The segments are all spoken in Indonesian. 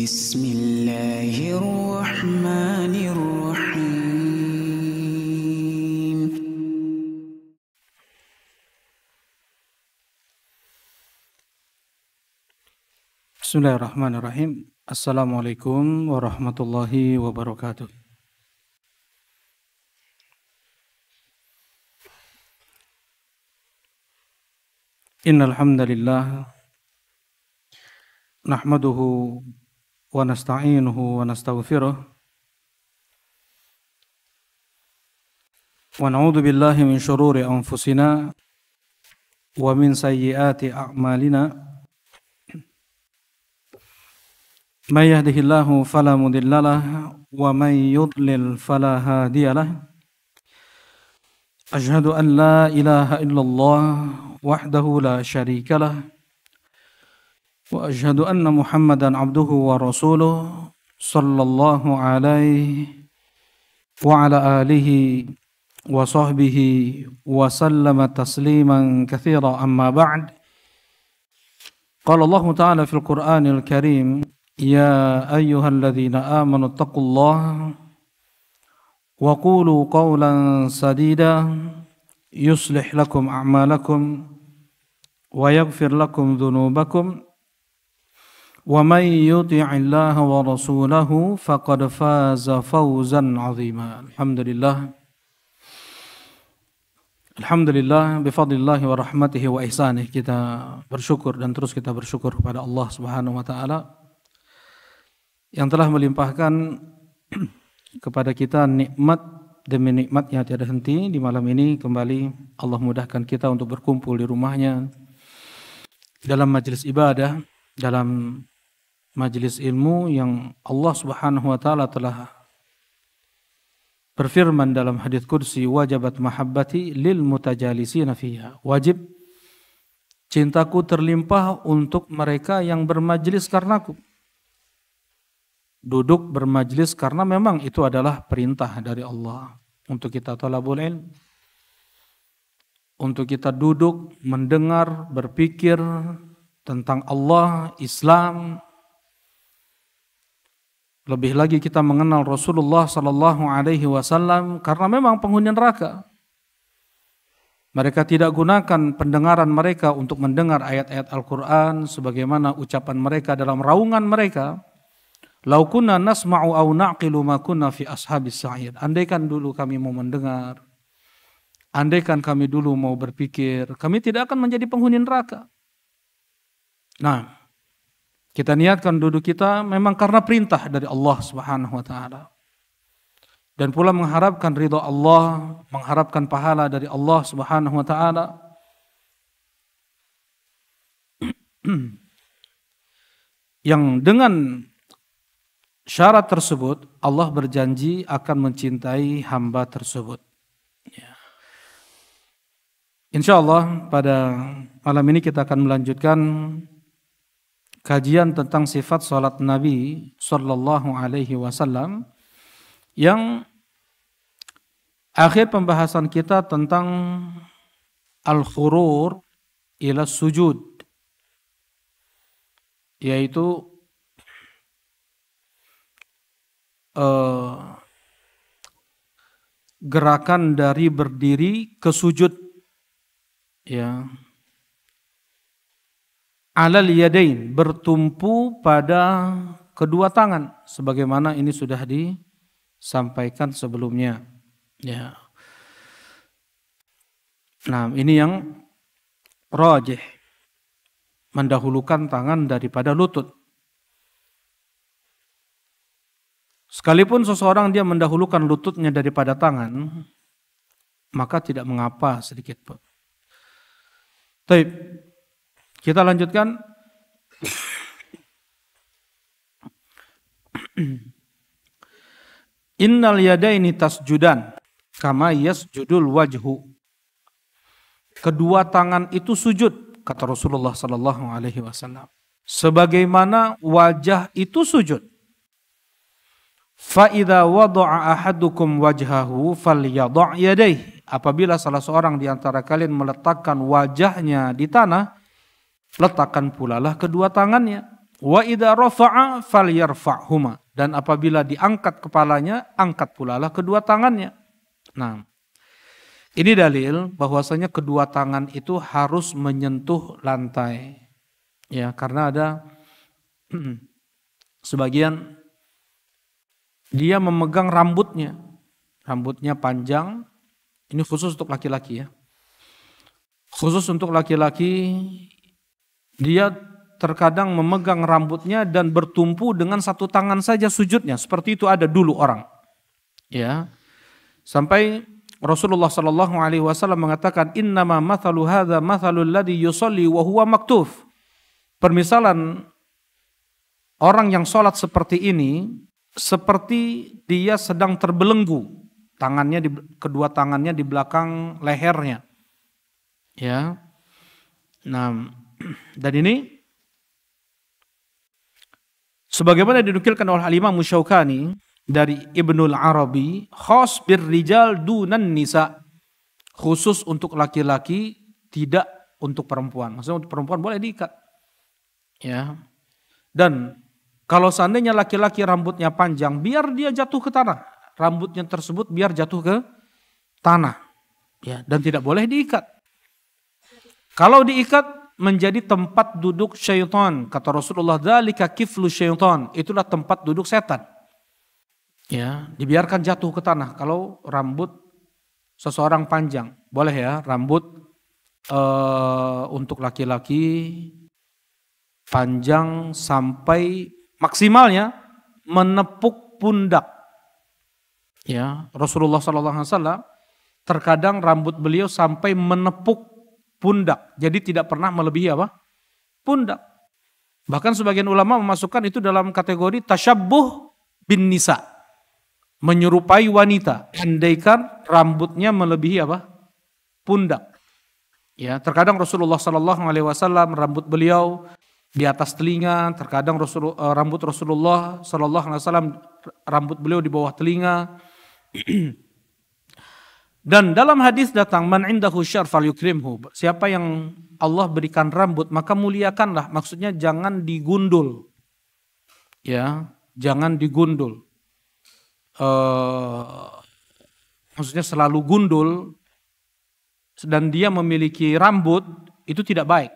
بسم الله الرحمن الرحيم Bismillahirrahmanirrahim. Assalamualaikum warahmatullahi wabarakatuh. Innal hamdalillah nahmaduhu wa nasta'inuhu wa nastaghfiruh wa na'udzu billahi min shururi anfusina wa min sayyiati a'malina. Man yahdihillahu fala mudhillalah wa man yudlil fala hadiyalah. Asyhadu an la ilaha illallah wahdahu la syarikalah wa asyhadu anna Muhammadan abduhu wa rasuluh sallallahu alaihi wa ala alihi wa sahbihi wa sallama tasliman katsira amma ba'd. Qala Allah ta'ala fil Qur'anil Karim, ya ayyuhalladzina amanu taqullaha wa qulu qawlan sadida yuslih lakum a'malakum wa yaghfir lakum dhunubakum wa man yuti'illaha wa rasulahu faqad faza fawzan 'azima. Alhamdulillah bifadlillahi wa rahmatihi wa ihsanih, kita bersyukur dan terus kita bersyukur kepada Allah Subhanahu wa taala yang telah melimpahkan kepada kita nikmat demi nikmat yang tiada henti. Di malam ini kembali Allah mudahkan kita untuk berkumpul di rumahnya dalam majelis ibadah, dalam majelis ilmu yang Allah Subhanahu wa taala telah berfirman dalam hadits qudsi, wajabat mahabbati lil mutajalisina fiha. Wajib cintaku terlimpah untuk mereka yang bermajlis karenaku. Duduk bermajlis karena memang itu adalah perintah dari Allah untuk kita talabul ilm, untuk kita duduk mendengar, berpikir tentang Allah, Islam. Lebih lagi kita mengenal Rasulullah sallallahu alaihi wasallam karena memang penghuni neraka. Mereka tidak gunakan pendengaran mereka untuk mendengar ayat-ayat Al-Qur'an sebagaimana ucapan mereka dalam raungan mereka. Lau kunna nasma'u aw naqilu ma kunna fi ashabis sa'ir. Andaikan dulu kami mau mendengar, andaikan kami dulu mau berpikir, kami tidak akan menjadi penghuni neraka. Nah, kita niatkan duduk kita memang karena perintah dari Allah Subhanahu wa taala. Dan pula mengharapkan ridha Allah, mengharapkan pahala dari Allah Subhanahu wa taala. Yang dengan syarat tersebut Allah berjanji akan mencintai hamba tersebut. InsyaAllah pada malam ini kita akan melanjutkan kajian tentang sifat salat Nabi sallallahu alaihi wasallam, yang akhir pembahasan kita tentang al-khurur ila sujud, yaitu gerakan dari berdiri ke sujud, ya, alal yadain, bertumpu pada kedua tangan sebagaimana ini sudah disampaikan sebelumnya, ya. Nah, ini yang rajih, mendahulukan tangan daripada lutut. Sekalipun seseorang dia mendahulukan lututnya daripada tangan, maka tidak mengapa sedikit pun. Baik, kita lanjutkan. Innal yadaini tasjudan kama yasjudul wajhu. Kedua tangan itu sujud, kata Rasulullah sallallahu alaihi wasallam, sebagaimana wajah itu sujud. Fa idza wada'a ahadukum wajhahu falyadha' yadayhi. Apabila salah seorang di antara kalian meletakkan wajahnya di tanah, letakkan pulalah kedua tangannya. Wa idza rafa'a falyarfa'huma. Dan apabila diangkat kepalanya, angkat pula lah kedua tangannya. Nah, ini dalil bahwasanya kedua tangan itu harus menyentuh lantai. Ya, karena ada sebagian dia memegang rambutnya. Rambutnya panjang. Ini khusus untuk laki-laki ya. Khusus untuk laki-laki, dia terkadang memegang rambutnya dan bertumpu dengan satu tangan saja sujudnya. Seperti itu ada dulu orang. Ya. Sampai Rasulullah sallallahu alaihi wasallam mengatakan, "Innama mathalu hadza mathalul ladzi yusalli wa huwa maktuf." Permisalan orang yang sholat seperti ini seperti dia sedang terbelenggu, kedua tangannya di belakang lehernya. Ya. Nah, dan ini sebagaimana dinukilkan oleh Al-Imam Syaukani dari Ibnul Arabi, khas birrijal dunan nisa, khusus untuk laki-laki, tidak untuk perempuan. Maksudnya untuk perempuan boleh diikat. Ya. Dan kalau seandainya laki-laki rambutnya panjang, biar dia jatuh ke tanah. Rambutnya tersebut biar jatuh ke tanah. Ya, dan tidak boleh diikat. Kalau diikat menjadi tempat duduk syaitan. Kata Rasulullah, dzalika kiflu syaitan. Itulah tempat duduk setan. Ya, dibiarkan jatuh ke tanah. Kalau rambut seseorang panjang, boleh ya, rambut untuk laki-laki panjang sampai maksimalnya menepuk pundak. Ya, Rasulullah SAW terkadang rambut beliau sampai menepuk pundak. Jadi tidak pernah melebihi apa? Pundak. Bahkan sebagian ulama memasukkan itu dalam kategori tasyabbuh bin nisa. Menyerupai wanita. Andaikan rambutnya melebihi apa? Pundak. Ya, terkadang Rasulullah SAW rambut beliau di atas telinga, terkadang rambut Rasulullah SAW rambut beliau di bawah telinga. Dan dalam hadis datang, man indahu syarf falyukrimhu. Siapa yang Allah berikan rambut maka muliakanlah. Maksudnya jangan digundul. Ya, jangan digundul. Maksudnya selalu gundul dan dia memiliki rambut itu tidak baik.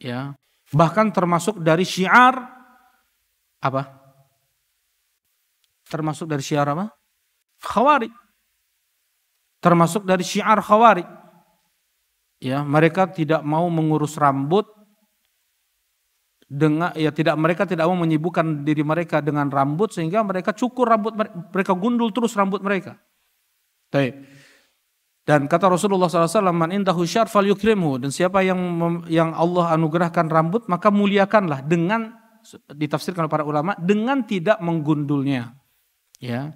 Ya. Bahkan termasuk dari syiar apa? Termasuk dari syiar apa? Khawarij. Termasuk dari syiar Khawarij. Ya, mereka tidak mau mengurus rambut mereka tidak mau menyibukkan diri mereka dengan rambut sehingga mereka cukur rambut mereka gundul terus rambut mereka. Baik. Dan kata Rasulullah SAW, man indahu syarf falyukrimhu, dan siapa yang Allah anugerahkan rambut maka muliakanlah, dengan ditafsirkan oleh para ulama dengan tidak menggundulnya. Ya.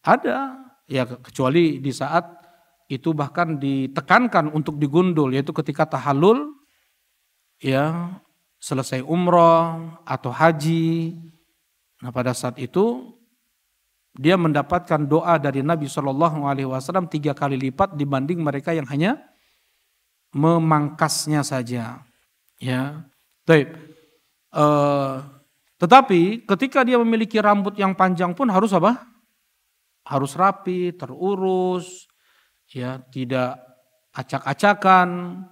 Ada ya, kecuali di saat itu bahkan ditekankan untuk digundul, yaitu ketika tahallul, ya, selesai umroh atau haji. Nah, pada saat itu dia mendapatkan doa dari Nabi SAW 3 kali lipat dibanding mereka yang hanya memangkasnya saja. Ya, baik. Tetapi ketika dia memiliki rambut yang panjang pun harus apa? Harus rapi, terurus, ya, tidak acak-acakan.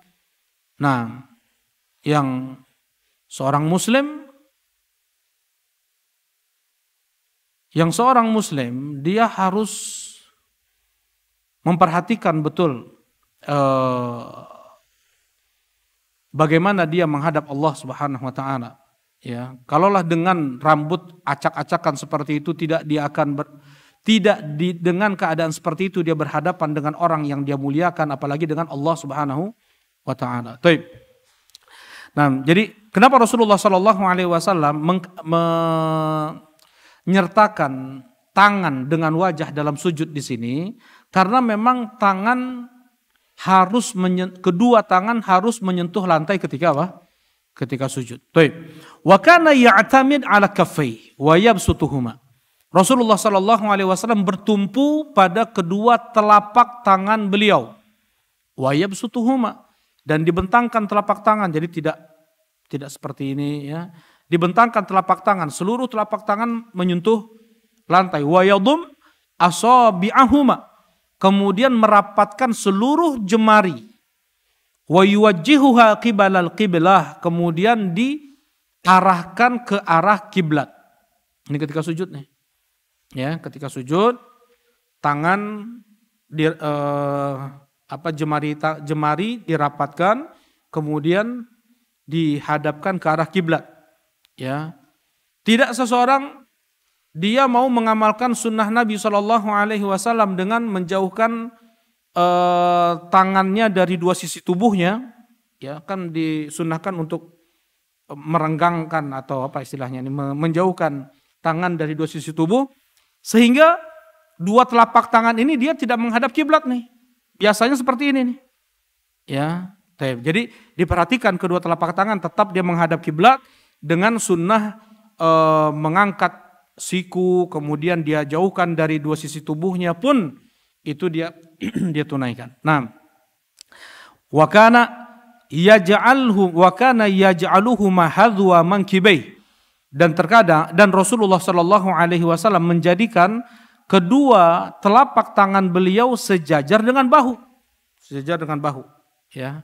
Nah, yang seorang muslim dia harus memperhatikan betul bagaimana dia menghadap Allah Subhanahu wa taala. Ya, kalaulah dengan rambut acak-acakan seperti itu dengan keadaan seperti itu dia berhadapan dengan orang yang dia muliakan, apalagi dengan Allah Subhanahu wa taala. Baik. Nah, jadi kenapa Rasulullah SAW menyertakan tangan dengan wajah dalam sujud di sini? Karena memang kedua tangan harus menyentuh lantai ketika apa? Ketika sujud. Baik. Wa kana ya'tamid 'ala kaffai wa yabsutuhuma. Rasulullah SAW bertumpu pada kedua telapak tangan beliau. Wa yabsutuhuma, dan dibentangkan telapak tangan, jadi tidak seperti ini, ya. dibentangkan telapak tangan, seluruh telapak tangan menyentuh lantai. Wa yadum asabi'ahuma, kemudian merapatkan seluruh jemari. Wa yuwajjihuha qibalal qiblah, kemudian diarahkan ke arah kiblat. Ini ketika sujud nih. Ya, ketika sujud tangan jemari dirapatkan, kemudian dihadapkan ke arah kiblat. Ya, tidak seseorang dia mau mengamalkan sunnah Nabi SAW dengan menjauhkan tangannya dari dua sisi tubuhnya, ya kan disunnahkan untuk merenggangkan atau apa istilahnya ini, menjauhkan tangan dari dua sisi tubuh, sehingga dua telapak tangan ini dia tidak menghadap kiblat nih. Biasanya seperti ini nih. Ya, jadi diperhatikan kedua telapak tangan tetap dia menghadap kiblat dengan sunnah mengangkat siku, kemudian dia jauhkan dari dua sisi tubuhnya pun itu dia dia tunaikan. Nah, wa kana yaj'aluhu mahadwa mankibai, dan terkadang dan Rasulullah Shallallahu Alaihi Wasallam menjadikan kedua telapak tangan beliau sejajar dengan bahu, ya,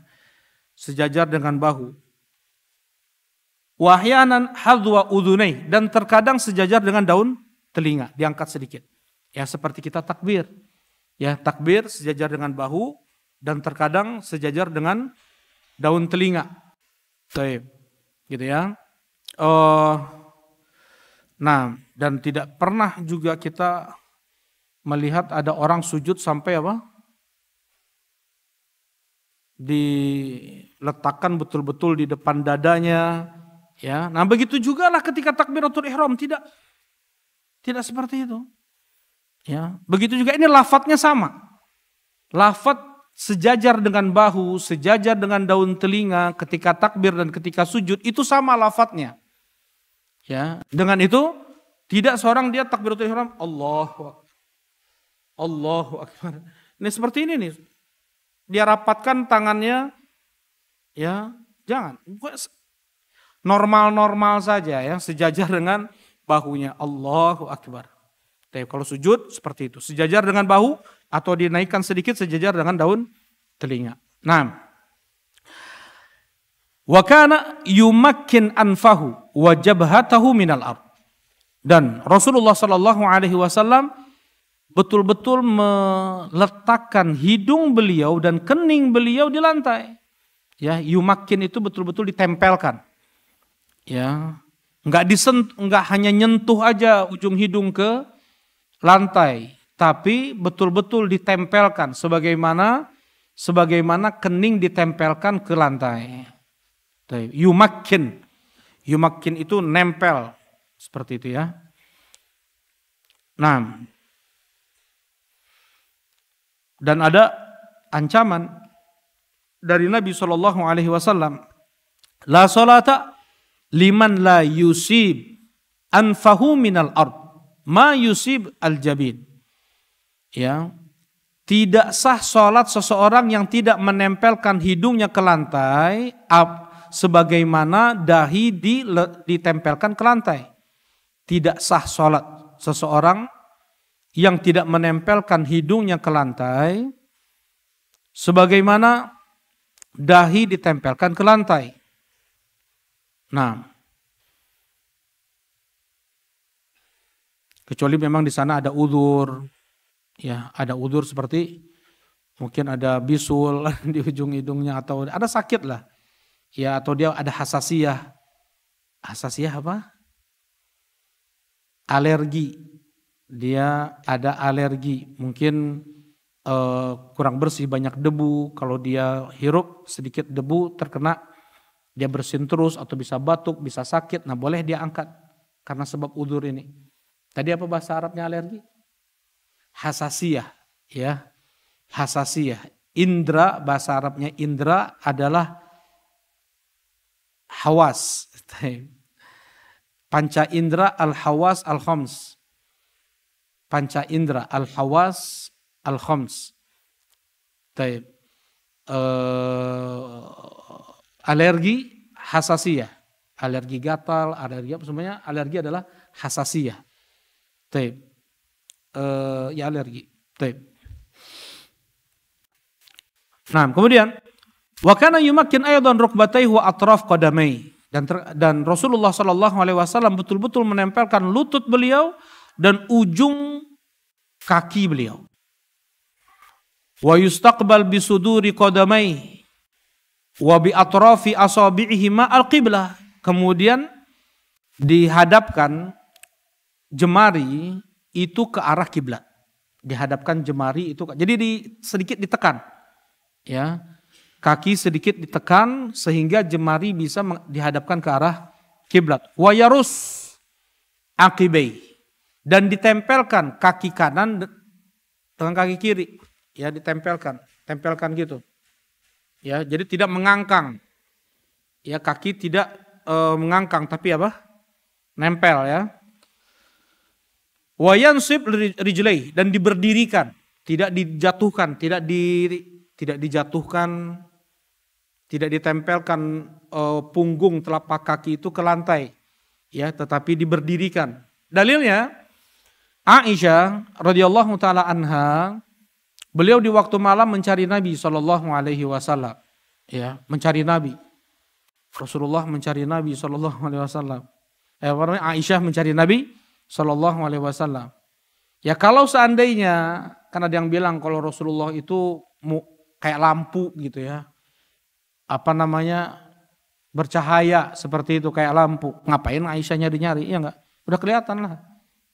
sejajar dengan bahu. Wahyanan hadwa udhunai, dan terkadang sejajar dengan daun telinga, diangkat sedikit. Ya, seperti kita takbir. Ya, takbir sejajar dengan bahu dan terkadang sejajar dengan daun telinga. Baik. Gitu ya. Nah, dan tidak pernah juga kita melihat ada orang sujud sampai apa? Diletakkan betul-betul di depan dadanya. Ya, nah begitu juga lah ketika takbiratul ihram, tidak seperti itu. Ya, begitu juga ini lafadznya sama. Lafadz sejajar dengan bahu, sejajar dengan daun telinga ketika takbir dan ketika sujud itu sama lafadznya. Ya, dengan itu tidak seorang dia takbiratul ihram Allahu Akbar. Ini seperti ini nih. Dia rapatkan tangannya, ya, jangan. Normal-normal saja ya, sejajar dengan bahunya. Allahu Akbar. Tapi kalau sujud seperti itu, sejajar dengan bahu atau dinaikkan sedikit sejajar dengan daun telinga. Nah, wa kana yumakkin anfahu wa jabhatahu minal ard. Dan Rasulullah Shallallahu Alaihi Wasallam betul-betul meletakkan hidung beliau dan kening beliau di lantai. Ya, yumakkin itu betul-betul ditempelkan. Ya, nggak hanya nyentuh aja ujung hidung ke lantai, tapi betul-betul ditempelkan sebagaimana kening ditempelkan ke lantai. Yumakkin itu nempel seperti itu ya. Nah, dan ada ancaman dari Nabi Shallallahu Alaihi Wasallam, la salata liman la yusib anfahu minal ard ma yusib al-jabin. Ya, tidak sah sholat seseorang yang tidak menempelkan hidungnya ke lantai sebagaimana dahi ditempelkan ke lantai. Tidak sah sholat seseorang yang tidak menempelkan hidungnya ke lantai sebagaimana dahi ditempelkan ke lantai. Nah, kecuali memang di sana ada udzur, ya, ada udzur seperti mungkin ada bisul di ujung hidungnya atau ada sakit lah, ya, atau dia ada hasasiyah. Hasasiyah apa? Alergi. Dia ada alergi, mungkin kurang bersih, banyak debu. Kalau dia hirup sedikit debu terkena, dia bersin terus atau bisa batuk, bisa sakit. Nah, boleh dia angkat karena sebab udzur ini. Tadi apa bahasa Arabnya alergi? Hasasiyah, ya. Hasasiyah. Indra, bahasa Arabnya indra adalah hawas. Panca indra al-hawas al-khams. Panca indra al-hawas al-khams. Alergi, hasasiyah. alergi gatal, alergi apa semuanya, alergi adalah hasasiyah. Taib. Ya alergi. Taib. Nah, kemudian wa kana yumakkin aidan rukbatayhi wa atraf qadamai. Dan Rasulullah sallallahu alaihi wasallam betul-betul menempelkan lutut beliau dan ujung kaki beliau. Wa yustaqbal bisuduri qadamai wa bi atrafi asabi'ihi ma al-qiblah. Kemudian dihadapkan jemari itu ke arah kiblat. Dihadapkan jemari itu, jadi sedikit ditekan. Ya. Kaki sedikit ditekan sehingga jemari bisa dihadapkan ke arah kiblat. Wa yarus aqibai, dan ditempelkan kaki kanan dengan kaki kiri. Ya, tempelkan gitu. Ya, jadi tidak mengangkang. Ya, kaki tidak mengangkang tapi apa? Nempel ya. Wa yansib rijlai, dan diberdirikan, tidak dijatuhkan, tidak dijatuhkan, tidak ditempelkan punggung telapak kaki itu ke lantai, ya, tetapi diberdirikan. Dalilnya Aisyah radhiyallahu taala anha, beliau di waktu malam mencari Nabi sallallahu alaihi wasallam, ya, mencari Nabi. Rasulullah mencari Nabi sallallahu alaihi wasallam. Aisyah mencari Nabi sallallahu alaihi wasallam. Ya, kalau seandainya, kan ada yang bilang kalau Rasulullah itu kayak lampu gitu ya. Apa namanya, bercahaya seperti itu kayak lampu. Ngapain Aisyah nyari-nyari? Ya enggak? Udah kelihatan lah.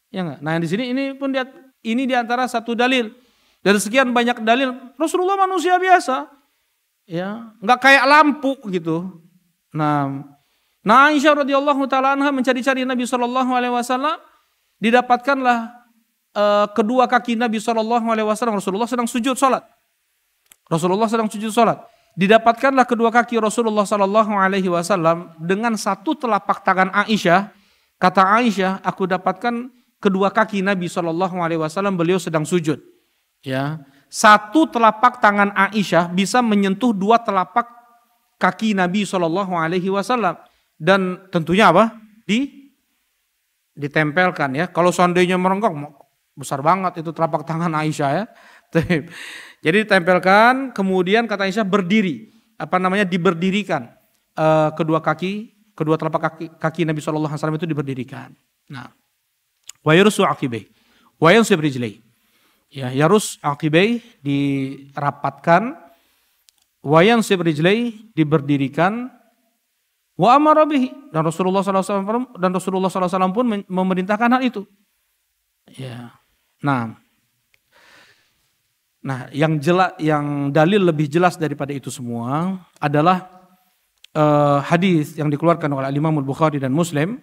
Ya enggak? Nah, di sini ini pun ini di antara satu dalil dari sekian banyak dalil Rasulullah manusia biasa. Ya, enggak kayak lampu gitu. Nah Aisyah radhiyallahu taala anha mencari-cari Nabi sallallahu alaihi wasallam, didapatkanlah kedua kaki Nabi sallallahu alaihi wasallam. Rasulullah sedang sujud salat. Didapatkanlah kedua kaki Rasulullah sallallahu alaihi wasallam dengan satu telapak tangan Aisyah. Kata Aisyah, aku dapatkan kedua kaki Nabi sallallahu alaihi wasallam, beliau sedang sujud. Ya, satu telapak tangan Aisyah bisa menyentuh dua telapak kaki Nabi sallallahu alaihi wasallam, dan tentunya apa? Ditempelkan ya. Kalau seandainya merengkong, besar banget itu telapak tangan Aisyah ya. Jadi ditempelkan, kemudian kata Aisyah berdiri, diberdirikan kedua telapak kaki Nabi sallallahu alaihi wasallam itu diberdirikan. Nah, wa yarsu aqibai wa yansib rijlai. Ya, yarus aqibai dirapatkan, wa yansib rijlai diberdirikan, wa amara bihi, dan Rasulullah sallallahu alaihi wasallam pun memerintahkan hal itu. Ya. Nah, yang dalil lebih jelas daripada itu semua adalah hadis yang dikeluarkan oleh Imam Al-Bukhari dan Muslim.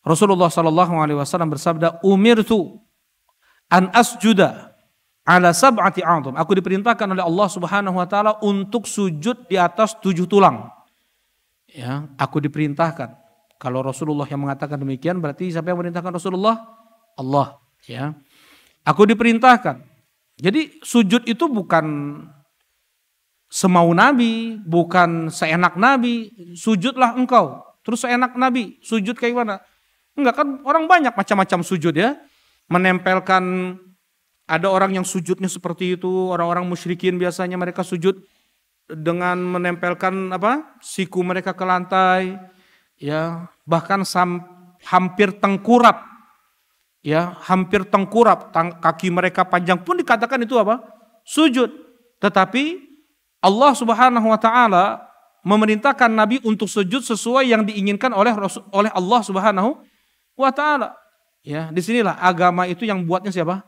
Rasulullah sallallahu alaihi wasallam bersabda, "Umirtu an asjuda ala sab'ati a'dham." Aku diperintahkan oleh Allah Subhanahu wa taala untuk sujud di atas 7 tulang. Ya, aku diperintahkan. Kalau Rasulullah yang mengatakan demikian, berarti siapa yang memerintahkan Rasulullah? Allah, ya. Aku diperintahkan. Jadi sujud itu bukan semau Nabi, bukan seenak Nabi. Sujudlah engkau, terus seenak Nabi. Sujud kayak mana? Enggak, kan orang banyak macam-macam sujud ya. Menempelkan, ada orang yang sujudnya seperti itu. Orang-orang musyrikin biasanya mereka sujud dengan menempelkan siku mereka ke lantai. Ya, bahkan hampir tengkurap. Ya, hampir tengkurap, kaki mereka panjang pun dikatakan itu sujud. Tetapi Allah Subhanahu wa taala memerintahkan Nabi untuk sujud sesuai yang diinginkan oleh Allah Subhanahu wa taala. Ya, disinilah agama itu yang buatnya siapa?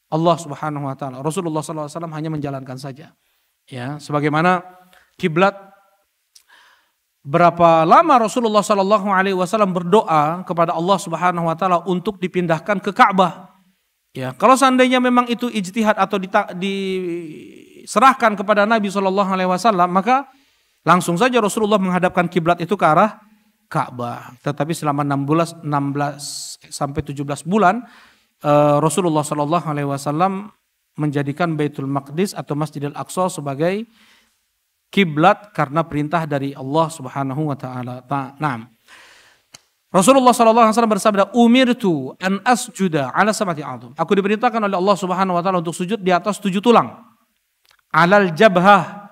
Allah Subhanahu wa taala. Rasulullah sallallahu alaihi wasallam hanya menjalankan saja. Ya, sebagaimana kiblat, berapa lama Rasulullah sallallahu alaihi wasallam berdoa kepada Allah Subhanahu wa taala untuk dipindahkan ke Ka'bah. Ya, kalau seandainya memang itu ijtihad atau diserahkan kepada Nabi sallallahu alaihi wasallam, maka langsung saja Rasulullah menghadapkan kiblat itu ke arah Ka'bah. Tetapi selama 16 sampai 17 bulan Rasulullah sallallahu alaihi wasallam menjadikan Baitul Maqdis atau Masjidil Aqsa sebagai kiblat karena perintah dari Allah Subhanahu wa taala. Nah, Rasulullah SAW bersabda, umirtu an asjuda ala sab'ati a'dhum. Aku diperintahkan oleh Allah Subhanahu wa taala untuk sujud di atas 7 tulang. Alal jabhah,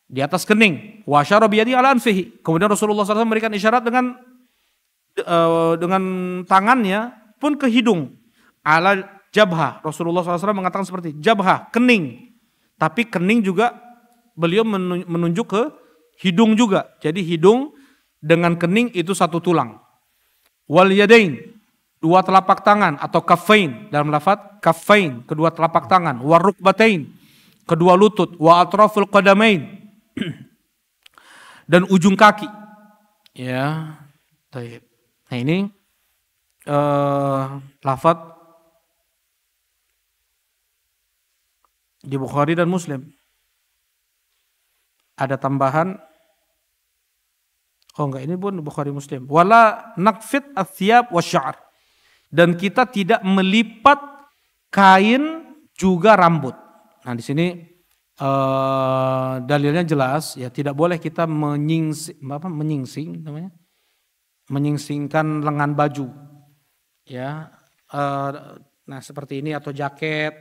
di atas kening. Wa asyara biyadi ala anfihi. Kemudian Rasulullah SAW memberikan isyarat dengan tangannya pun ke hidung. Ala jabhah. Rasulullah SAW mengatakan seperti jabhah, kening. Tapi kening juga beliau menunjuk ke hidung juga. Jadi hidung dengan kening itu 1 tulang. Wal yadain, 2 telapak tangan atau kaffain dalam lafaz kaffain, kedua telapak tangan. War rukbatain, kedua lutut. Wa atraful qadamain, dan ujung kaki. Ya, baik. Nah ini lafaz di Bukhari dan Muslim. Ada tambahan. Oh enggak, ini pun Bukhari Muslim. Wala nakfit athiyab wasya'r. Dan kita tidak melipat kain juga rambut. Nah di sini dalilnya jelas, ya tidak boleh kita menyingsingkan lengan baju. Ya, nah seperti ini atau jaket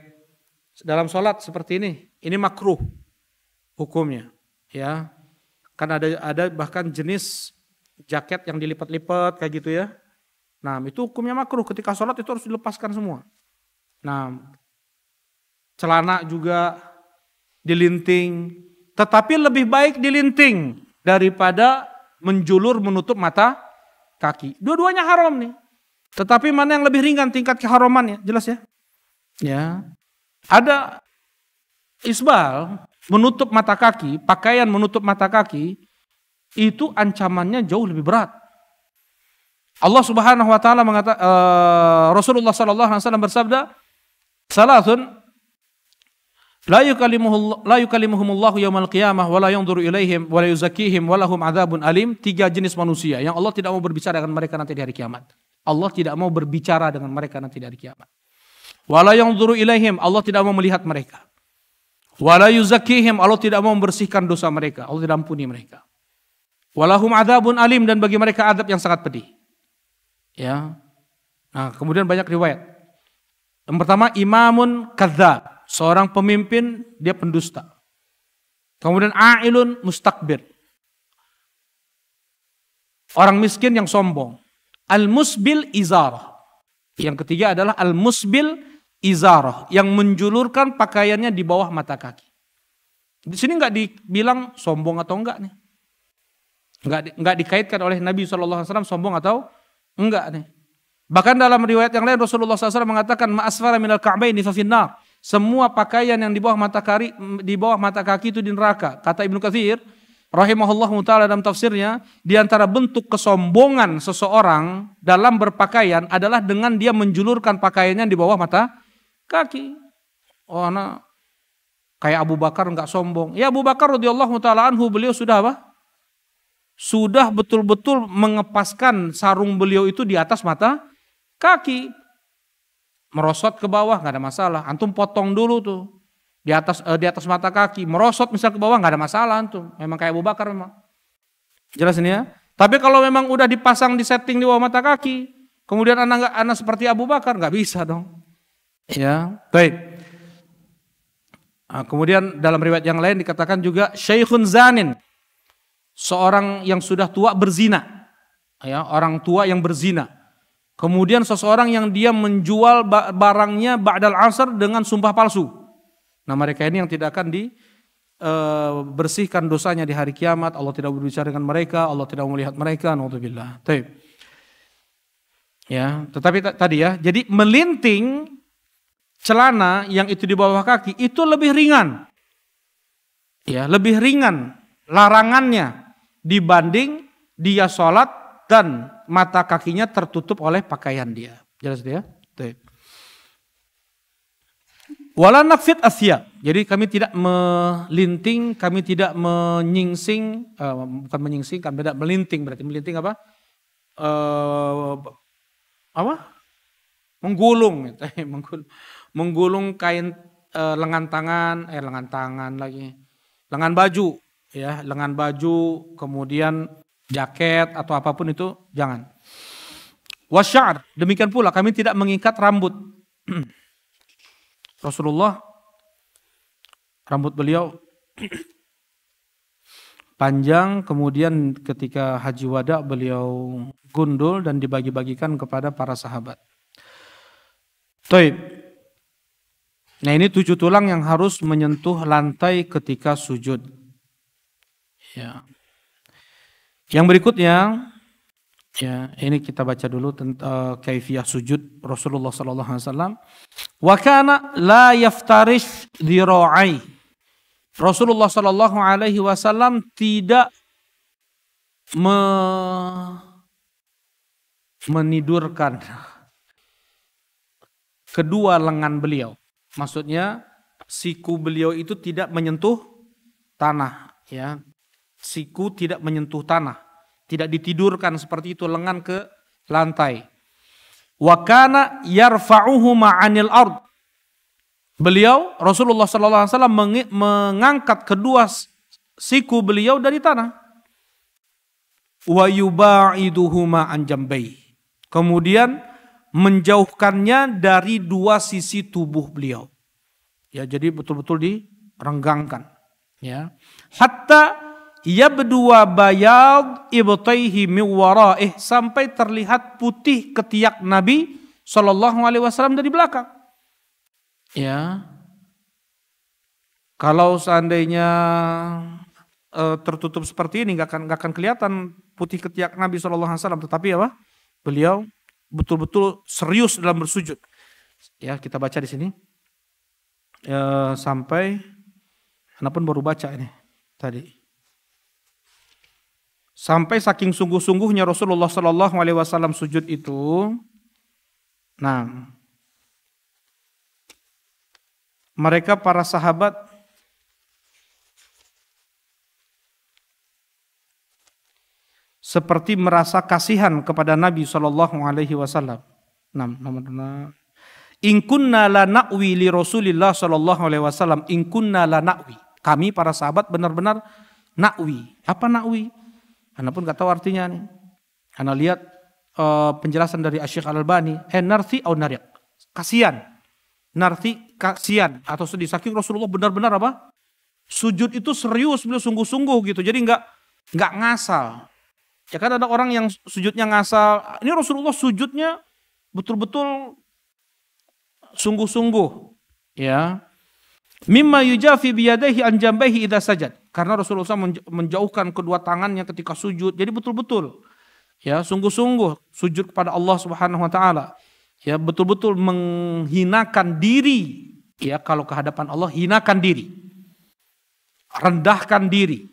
dalam sholat seperti ini makruh hukumnya. Ya. Kan ada bahkan jenis jaket yang dilipat-lipat kayak gitu ya. Nah itu hukumnya makruh, ketika sholat itu harus dilepaskan semua. Nah celana juga dilinting, tetapi lebih baik dilinting daripada menjulur menutup mata kaki. Dua-duanya haram nih. Tetapi mana yang lebih ringan tingkat keharamannya, jelas ya. Ya, ada isbal, menutup mata kaki, pakaian menutup mata kaki, itu ancamannya jauh lebih berat. Allah Subhanahu wa taala mengatakan, Rasulullah sallallahu alaihi wasallam bersabda, "Salatun la yukallimuhumullahu yaumal qiyamah wa la yanzuru ilaihim wa la yuzakkihim wa lahum adzabun alim." 3 jenis manusia yang Allah tidak mau berbicara dengan mereka nanti di hari kiamat. Allah tidak mau berbicara dengan mereka nanti di hari kiamat. Wa la yanzuru ilaihim, Allah tidak mau melihat mereka. Wala yuzakkihim, Allah tidak mau membersihkan dosa mereka, Allah tidak ampuni mereka. Walahum adzabun alim, dan bagi mereka azab yang sangat pedih. Ya. Nah, kemudian banyak riwayat. Yang pertama, imamun kadzdzab, seorang pemimpin dia pendusta. Kemudian a'ilun mustakbir, orang miskin yang sombong. Al-musbil izarah. Yang ketiga adalah al-musbil izarah, yang menjulurkan pakaiannya di bawah mata kaki. Di sini nggak dibilang sombong atau enggak nih, nggak dikaitkan oleh Nabi SAW sombong atau enggak nih. Bahkan dalam riwayat yang lain Rasulullah SAW mengatakan ma'asfara minal ka'baini fa finnar. Semua pakaian yang di bawah mata kaki itu di neraka. Kata Ibnu Katsir rahimahullah taala dalam tafsirnya, di antara bentuk kesombongan seseorang dalam berpakaian adalah dengan dia menjulurkan pakaiannya di bawah mata kaki. Oh, anak kayak Abu Bakar enggak sombong. Ya, Abu Bakar radhiyallahu taala anhu, beliau sudah apa? Sudah betul-betul mengepaskan sarung beliau itu di atas mata kaki. Merosot ke bawah enggak ada masalah. Antum potong dulu tuh di atas mata kaki. Merosot misal ke bawah enggak ada masalah antum. Memang kayak Abu Bakar memang. Jelas ini ya. Tapi kalau memang udah dipasang di setting di bawah mata kaki, kemudian anak seperti Abu Bakar, enggak bisa dong. Ya, baik. Nah, kemudian dalam riwayat yang lain dikatakan juga syaikhun zanin, seorang yang sudah tua berzina. Ya, orang tua yang berzina. Kemudian seseorang yang dia menjual barangnya ba'dal asr dengan sumpah palsu. Nah, mereka ini yang tidak akan bersihkan dosanya di hari kiamat. Allah tidak berbicara dengan mereka, Allah tidak melihat mereka. Naudzubillah. Baik. Ya, tetapi tadi ya, jadi melinting celana yang itu di bawah kaki itu lebih ringan. Ya, lebih ringan larangannya dibanding dia sholat dan mata kakinya tertutup oleh pakaian dia. Jelas dia? Wala nakfit asyab. Jadi kami tidak melinting, kami tidak menyingsing, bukan menyingsing, kami tidak melinting. Berarti melinting apa? Menggulung, menggulung kain lengan baju, ya, lengan baju, kemudian jaket atau apapun itu jangan. Wasya'ar, demikian pula kami tidak mengikat rambut. Rasulullah, rambut beliau panjang, kemudian ketika haji wada beliau gundul dan dibagi-bagikan kepada para sahabat. Taib. Nah, ini 7 tulang yang harus menyentuh lantai ketika sujud. Ya. Yang berikutnya, ya, ini kita baca dulu tentang kaifiyah sujud Rasulullah sallallahu alaihi wasallam. Wa kana la yaftarish dhira'i. Rasulullah sallallahu alaihi wasallam tidak menidurkan kedua lengan beliau. Maksudnya siku beliau itu tidak menyentuh tanah, ya. Siku tidak menyentuh tanah. Tidak ditidurkan seperti itu, lengan ke lantai. Wa kana yarfa'uhu ma'anil ard. Beliau Rasulullah sallallahu alaihi wasallam mengangkat kedua siku beliau dari tanah. Wa yuba'iduhu ma'an jambai. Kemudian menjauhkannya dari dua sisi tubuh beliau. Ya, jadi betul-betul direnggangkan, ya. Hatta yabdua bayad ibtaihi min waraih, sampai terlihat putih ketiak Nabi sallallahu alaihi wasallam dari belakang. Ya. Kalau seandainya tertutup seperti ini nggak akan kelihatan putih ketiak Nabi sallallahu alaihi wasallam, tetapi apa? Beliau betul-betul serius dalam bersujud. Ya, kita baca di sini. Sampai Anda pun baru baca ini tadi. Sampai saking sungguh-sungguhnya Rasulullah sallallahu alaihi wasallam sujud itu. Nah, mereka para sahabat seperti merasa kasihan kepada Nabi sallallahu alaihi wasallam. In kunna la na'wi li Rasulillah sallallahu alaihi wasallam, in kunna la na'wi. Kami para sahabat benar-benar na'wi. Apa na'wi? Anda pun gak tahu artinya nih. Anda lihat penjelasan dari Asy-Syaikh Al-Albani, narthi au nariq. Kasihan. Narthi kasihan atau sedih. Saking Rasulullah benar-benar apa? Sujud itu serius, beliau sungguh-sungguh gitu. Jadi enggak ngasal. Ya kan ada orang yang sujudnya ngasal. Ini Rasulullah sujudnya betul-betul sungguh-sungguh. Ya. Mimma yujafi biyadaihi an jambaihi idza sajad. Karena Rasulullah SAW menjauhkan kedua tangannya ketika sujud. Jadi betul-betul ya sungguh-sungguh sujud kepada Allah Subhanahu wa taala. Ya, betul-betul menghinakan diri. Ya, kalau ke hadapan Allah hinakan diri. Rendahkan diri.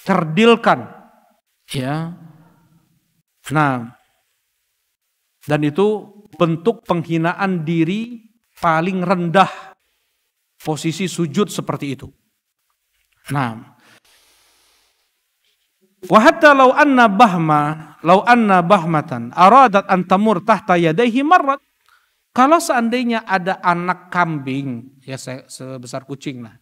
Kerdilkan. Ya. Nah, dan itu bentuk penghinaan diri paling rendah. Posisi sujud seperti itu. Nah, wa hatta law anna bahmatan aradat an tamur tahta yadayhi marrat. Kalau seandainya ada anak kambing, ya sebesar kucing lah,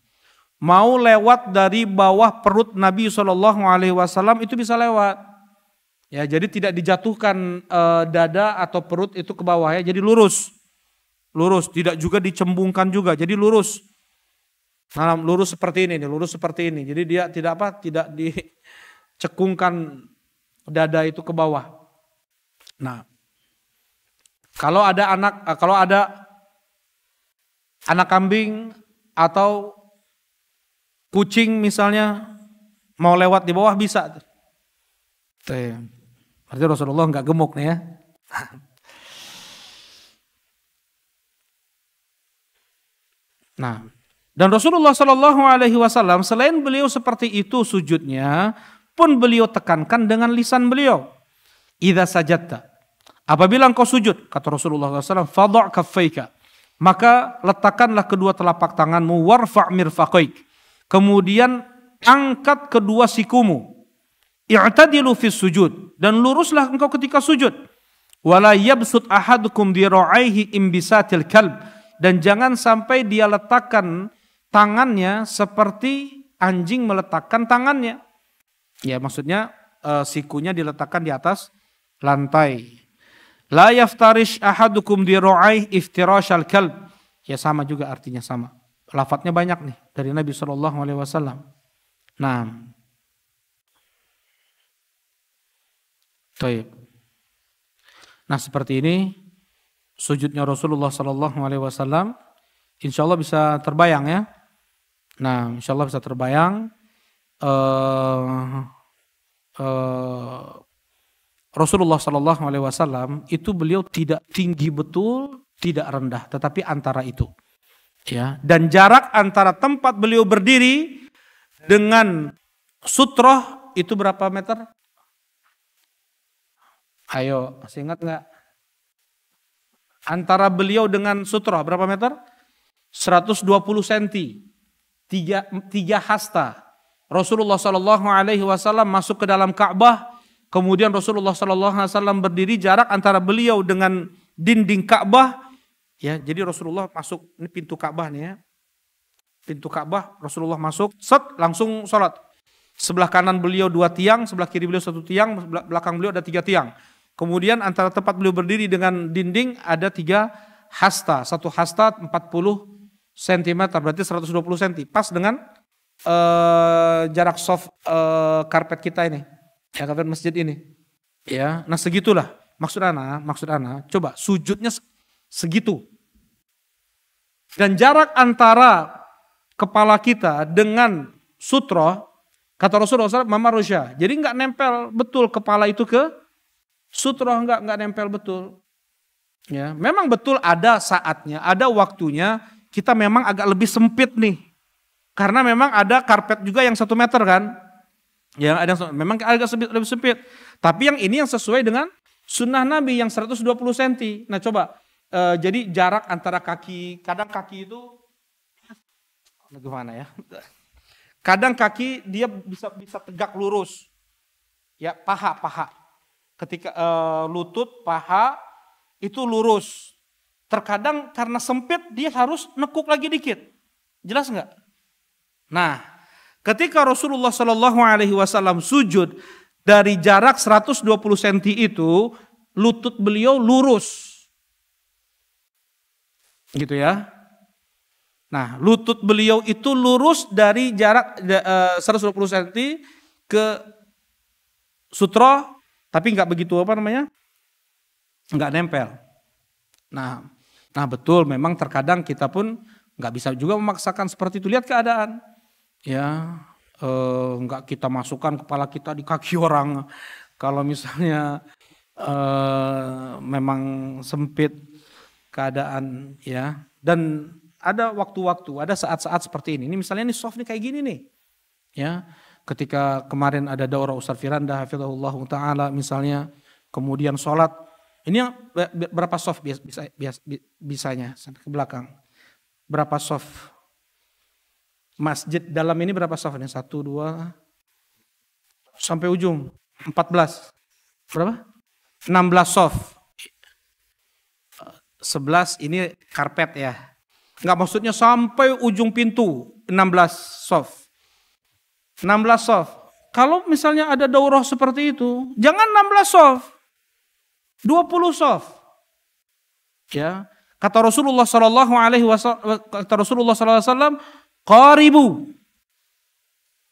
mau lewat dari bawah perut Nabi SAW, itu bisa lewat. Ya, jadi tidak dijatuhkan dada atau perut itu ke bawah, ya, jadi lurus. Lurus, tidak juga dicembungkan juga, jadi lurus. Nah, lurus seperti ini, lurus seperti ini. Jadi dia tidak dicekungkan dada itu ke bawah. Nah, kalau ada anak kambing atau kucing misalnya mau lewat di bawah bisa. Berarti Rasulullah nggak gemuk nih ya. Nah, dan Rasulullah Shallallahu Alaihi Wasallam selain beliau seperti itu sujudnya, pun beliau tekankan dengan lisan beliau. Idza sajadta, apabila engkau sujud, kata Rasulullah SAW, fadha' kaffaika, maka letakkanlah kedua telapak tanganmu, warfa' mirfaqaik, kemudian angkat kedua sikumu, i'tadilu fis sujud, dan luruslah engkau ketika sujud. Wala yabsut ahadukum dira'aihi imbisatil kalb, dan jangan sampai dia letakkan tangannya seperti anjing meletakkan tangannya. Ya, maksudnya sikunya diletakkan di atas lantai. La yaftarish ahadukum diru'aih iftirashal kalb. Ya sama juga artinya sama. Lafadznya banyak nih dari Nabi SAW. Nah, baik. Nah seperti ini sujudnya Rasulullah SAW. Insya Allah bisa terbayang ya. Nah, insya Allah bisa terbayang. Rasulullah SAW itu beliau tidak tinggi betul, tidak rendah, tetapi antara itu. Ya, dan jarak antara tempat beliau berdiri dengan sutroh itu berapa meter? Ayo, masih ingat nggak? Antara beliau dengan sutroh berapa meter? 120 cm, tiga hasta. Rasulullah SAW masuk ke dalam Ka'bah, kemudian Rasulullah SAW berdiri, jarak antara beliau dengan dinding Ka'bah. Ya, jadi Rasulullah masuk, ini pintu Ka'bah nih ya. Pintu Ka'bah, Rasulullah masuk, set, langsung sholat. Sebelah kanan beliau 2 tiang, sebelah kiri beliau 1 tiang, belakang beliau ada 3 tiang. Kemudian antara tempat beliau berdiri dengan dinding ada 3 hasta. 1 hasta 40 cm, berarti 120 cm. Pas dengan jarak soft karpet kita ini. Ya, karpet masjid ini. Ya, nah segitulah. Maksud ana, coba sujudnya segitu. Dan jarak antara kepala kita dengan sutroh, kata Rasulullah SAW, Mama Rosya. Jadi nggak nempel betul kepala itu ke sutroh, nggak nempel betul. Ya, memang betul ada saatnya, ada waktunya kita memang agak lebih sempit nih, karena memang ada karpet juga yang 1 meter kan, yang ada memang agak lebih sempit. Tapi yang ini yang sesuai dengan sunnah Nabi yang 120 cm. Nah coba. Jadi jarak antara kaki, kadang kaki itu gimana ya? Kadang kaki dia bisa tegak lurus, ya paha. Ketika lutut, paha itu lurus. Terkadang karena sempit dia harus nekuk lagi dikit, jelas nggak? Nah, ketika Rasulullah SAW sujud dari jarak 120 cm itu, lutut beliau lurus. Gitu ya. Nah, lutut beliau itu lurus dari jarak 120 cm ke sutroh, tapi nggak begitu nggak nempel. Nah betul, memang terkadang kita pun nggak bisa juga memaksakan seperti itu. Lihat keadaan, ya nggak kita masukkan kepala kita di kaki orang. Kalau misalnya memang sempit keadaan ya, dan ada waktu-waktu, ada saat-saat seperti ini. Ini misalnya nih soft nih kayak gini nih, ya. Ketika kemarin ada daurah Ustaz Firanda hafizahullah taala misalnya, kemudian sholat, ini yang berapa soft bisanya sampai ke belakang, berapa soft masjid dalam ini berapa soft nih? 1, 2 sampai ujung 14, berapa? 16 soft. 11 ini karpet ya. Enggak, maksudnya sampai ujung pintu 16 soft. 16 soft. Kalau misalnya ada daurah seperti itu, jangan 16 soft. 20 soft. Ya. Kata Rasulullah SAW, qaribu.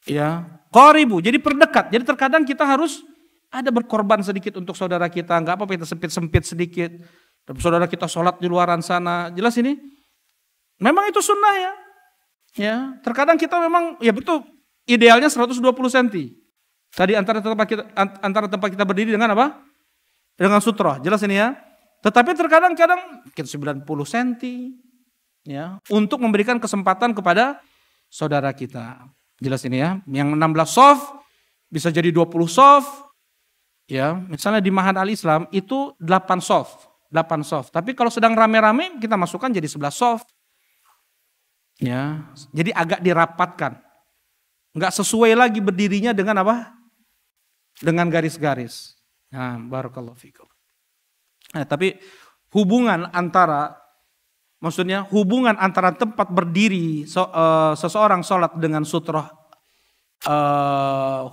Ya, qaribu. Jadi perdekat. Jadi terkadang kita harus ada berkorban sedikit untuk saudara kita, enggak apa-apa kita sempit-sempit sedikit. Saudara kita sholat di luaran sana, jelas ini. Memang itu sunnah ya. Ya, terkadang kita memang ya betul idealnya 120 cm. Tadi antara tempat kita berdiri dengan apa? Dengan sutroh, jelas ini ya. Tetapi terkadang-kadang mungkin 90 cm ya, untuk memberikan kesempatan kepada saudara kita. Jelas ini ya. Yang 16 soft bisa jadi 20 soft. Ya, misalnya di Ma'had Al-Islam itu 8 soft. Tapi kalau sedang rame-rame kita masukkan jadi 11 soft. Ya, jadi agak dirapatkan. Enggak sesuai lagi berdirinya dengan apa? Dengan garis-garis. Nah, barakallahu fikum. Nah, tapi hubungan antara tempat berdiri seseorang sholat dengan sutroh,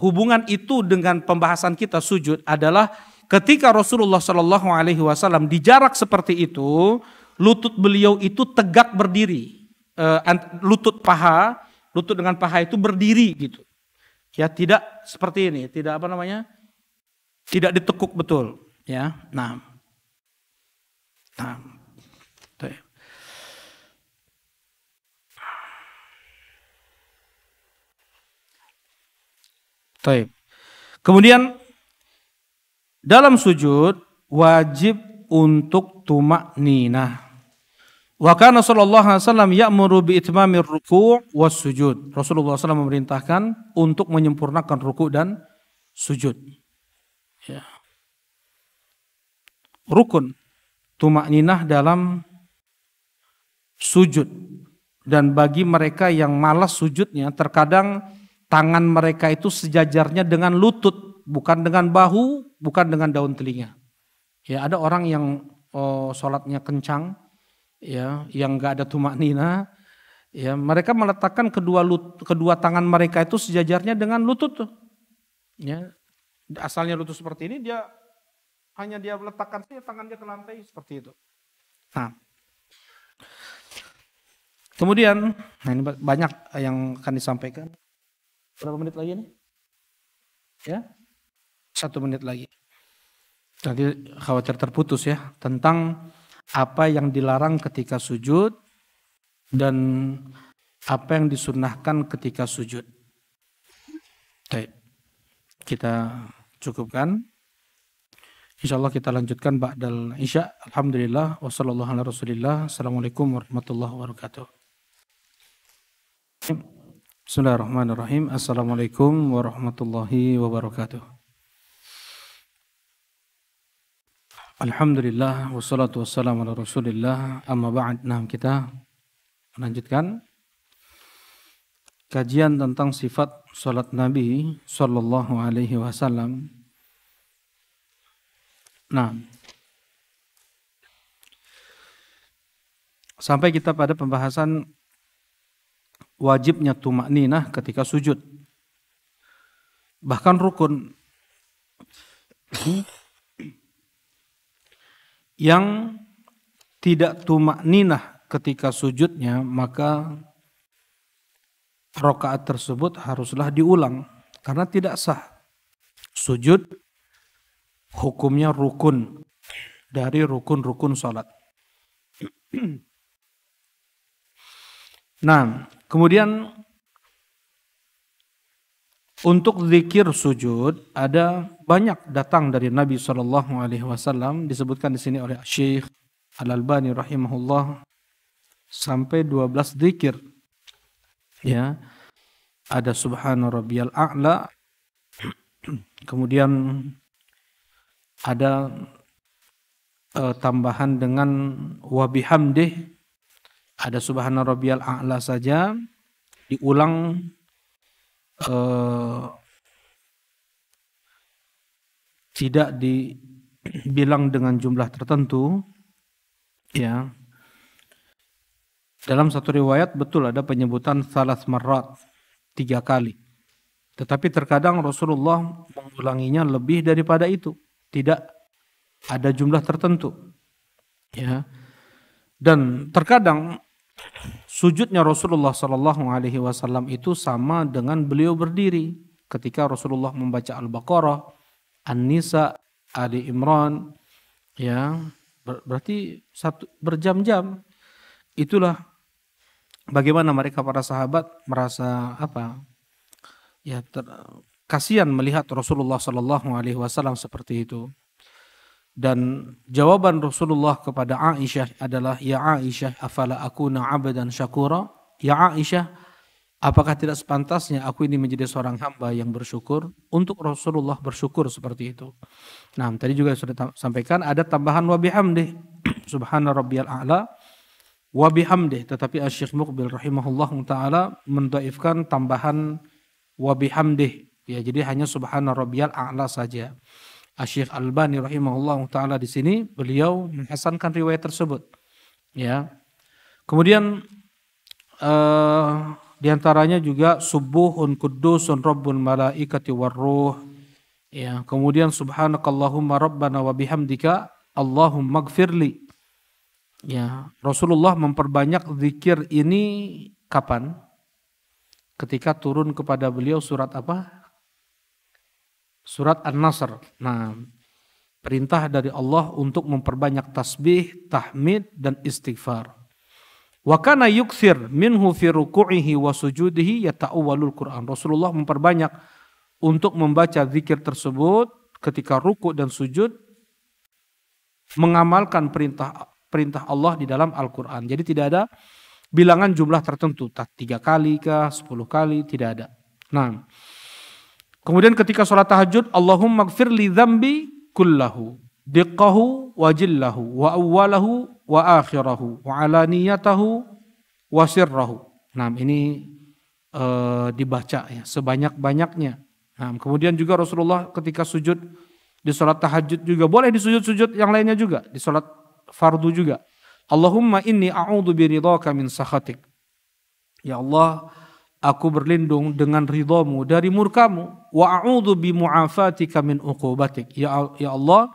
hubungan itu dengan pembahasan kita sujud adalah ketika Rasulullah Shallallahu Alaihi Wasallam di jarak seperti itu, lutut beliau itu tegak berdiri, lutut dengan paha itu berdiri gitu. Ya, tidak seperti ini, tidak tidak ditekuk betul. Ya, nah. Taib. Kemudian dalam sujud wajib untuk tumak ninah. Wa kana sallallahu alaihi wasallam ya'muru bi itmamir ruku' was sujud. Rasulullah SAW memerintahkan untuk menyempurnakan ruku' dan sujud. Ya. Rukun tumak ninah dalam sujud. Dan bagi mereka yang malas sujudnya, terkadang tangan mereka itu sejajarnya dengan lutut, bukan dengan bahu, bukan dengan daun telinga. Ya, ada orang yang sholatnya kencang, ya, yang nggak ada tumak nina, ya, mereka meletakkan kedua tangan mereka itu sejajarnya dengan lutut tuh. Ya, asalnya lutut seperti ini, dia meletakkan saja tangannya ke lantai seperti itu. Nah, kemudian, ini banyak yang akan disampaikan. Berapa menit lagi nih? Ya, 1 menit lagi. Nanti khawatir terputus ya, tentang apa yang dilarang ketika sujud dan apa yang disunnahkan ketika sujud. Baik, kita cukupkan. Insyaallah kita lanjutkan ba'dal isya. Alhamdulillah wassallallahu ala rasulillah. Assalamualaikum warahmatullahi wabarakatuh. Bismillahirrahmanirrahim. Assalamualaikum warahmatullahi wabarakatuh. Alhamdulillah wassalatu wassalamu ala rasulillah. Amma ba'd. Nah, kita melanjutkan kajian tentang sifat salat Nabi sallallahu alaihi wasallam. Nah, sampai kita pada pembahasan wajibnya tumak ninah ketika sujud. Bahkan rukun yang tidak tumak ninah ketika sujudnya, maka rakaat tersebut haruslah diulang karena tidak sah. Sujud hukumnya rukun dari rukun-rukun salat. Nah, kemudian untuk zikir sujud ada banyak datang dari Nabi Shallallahu Alaihi Wasallam, disebutkan di sini oleh Syekh Al-Albani rahimahullah sampai 12 zikir. Ya, ada Subhana Rabbiyal A'la, kemudian ada tambahan dengan wa bihamdih. Ada Subhana Rabbiyal A'la saja diulang tidak dibilang dengan jumlah tertentu. Ya, dalam satu riwayat betul ada penyebutan salas marrat, 3 kali. Tetapi terkadang Rasulullah mengulanginya lebih daripada itu. Tidak ada jumlah tertentu. Ya. Dan terkadang sujudnya Rasulullah Sallallahu Alaihi Wasallam itu sama dengan beliau berdiri ketika Rasulullah membaca Al-Baqarah, An-Nisa, Ali Imran, ya, berarti berjam-jam. Itulah bagaimana mereka para sahabat merasa apa? Ya, kasihan melihat Rasulullah Sallallahu Alaihi Wasallam seperti itu. Dan jawaban Rasulullah kepada Aisyah adalah, ya Aisyah, afala akuna abdan syakura? Ya Aisyah, apakah tidak sepantasnya aku ini menjadi seorang hamba yang bersyukur? Untuk Rasulullah bersyukur seperti itu. Nah, tadi juga sudah sampaikan ada tambahan wa bihamdih. Subhana rabbiyal a'la wa bihamdih. Tetapi Syekh Muqbil rahimahullah ta'ala mendhaifkan tambahan wa bihamdih. Ya, jadi hanya subhana rabbiyal a'la saja. Syekh Al-Albani rahimahullah ta'ala di sini beliau menghasankan riwayat tersebut. Ya. Kemudian di antaranya juga subuhun qudusun rabbul malaikati warruh. Ya, kemudian subhanakallahumma rabbana wa bihamdika Allahumma gfirli. Ya, Rasulullah memperbanyak zikir ini kapan? Ketika turun kepada beliau surat apa? Surat An-Nasr. Nah, perintah dari Allah untuk memperbanyak tasbih, tahmid dan istighfar. Wa kana yukthir minhu fi ruku'ihi wa sujudihi yata'awwalul Qur'an. Rasulullah memperbanyak untuk membaca zikir tersebut ketika ruku' dan sujud, mengamalkan perintah Allah di dalam Al-Qur'an. Jadi tidak ada bilangan jumlah tertentu, 3 kali kah, 10 kali, tidak ada. Nah, kemudian ketika sholat tahajud, Allahumma gfir li dzambi kullahu, diqqahu wa jillahu, wa awwalahu wa akhirahu, wa alaniyatahu wa sirrahu. Nah, ini dibaca ya sebanyak-banyaknya. Nah, kemudian juga Rasulullah ketika sujud di sholat tahajud juga, boleh di sujud-sujud yang lainnya juga, di sholat fardu juga. Allahumma inni a'udzu biridhaka min sakhatik. Ya Allah, aku berlindung dengan ridhamu dari murkamu. Wa a'udzu bi mu'afatika min uqubatik. Ya Allah,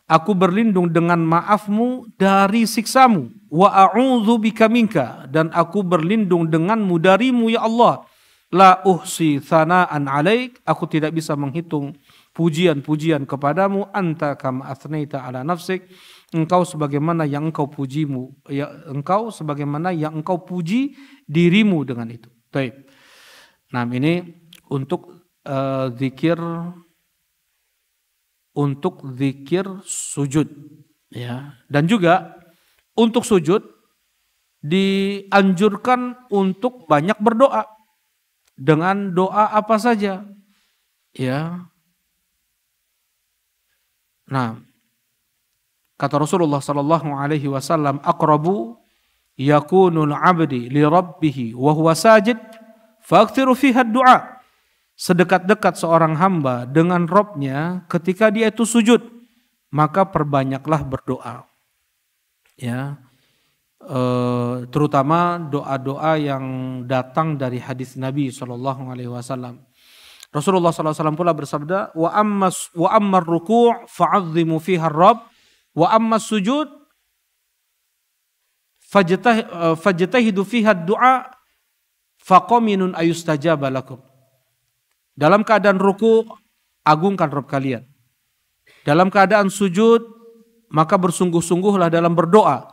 aku berlindung dengan maafmu dari siksamu. Wa a'udzu bika minka, dan aku berlindung denganmu darimu ya Allah. La uhsi thana'an 'alaik, aku tidak bisa menghitung pujian-pujian kepadamu. Anta kama athnaita 'ala nafsik, engkau sebagaimana yang engkau pujimu, ya engkau sebagaimana yang engkau puji dirimu dengan itu. Baik. Nah, ini untuk zikir sujud ya. Dan juga untuk sujud dianjurkan untuk banyak berdoa. Dengan doa apa saja? Ya. Nah, kata Rasulullah sallallahu alaihi wasallam, aqrabu yakunul 'abdi li rabbih wa huwa sajid fakthiru fiha du'a. Sedekat-dekat seorang hamba dengan Rabb-nya ketika dia itu sujud, maka perbanyaklah berdoa. Ya. Terutama doa-doa yang datang dari hadis Nabi sallallahu alaihi wasallam. Rasulullah sallallahu alaihi wasallam pula bersabda, wa ammar ruku' fa'azzimu fiha ar-rabb wa ammas sujud fajtahidu fiha ad-du'a faqaminun ayustajaba lakum. Dalam keadaan ruku, agungkan Rabb kalian. Dalam keadaan sujud, maka bersungguh-sungguhlah dalam berdoa,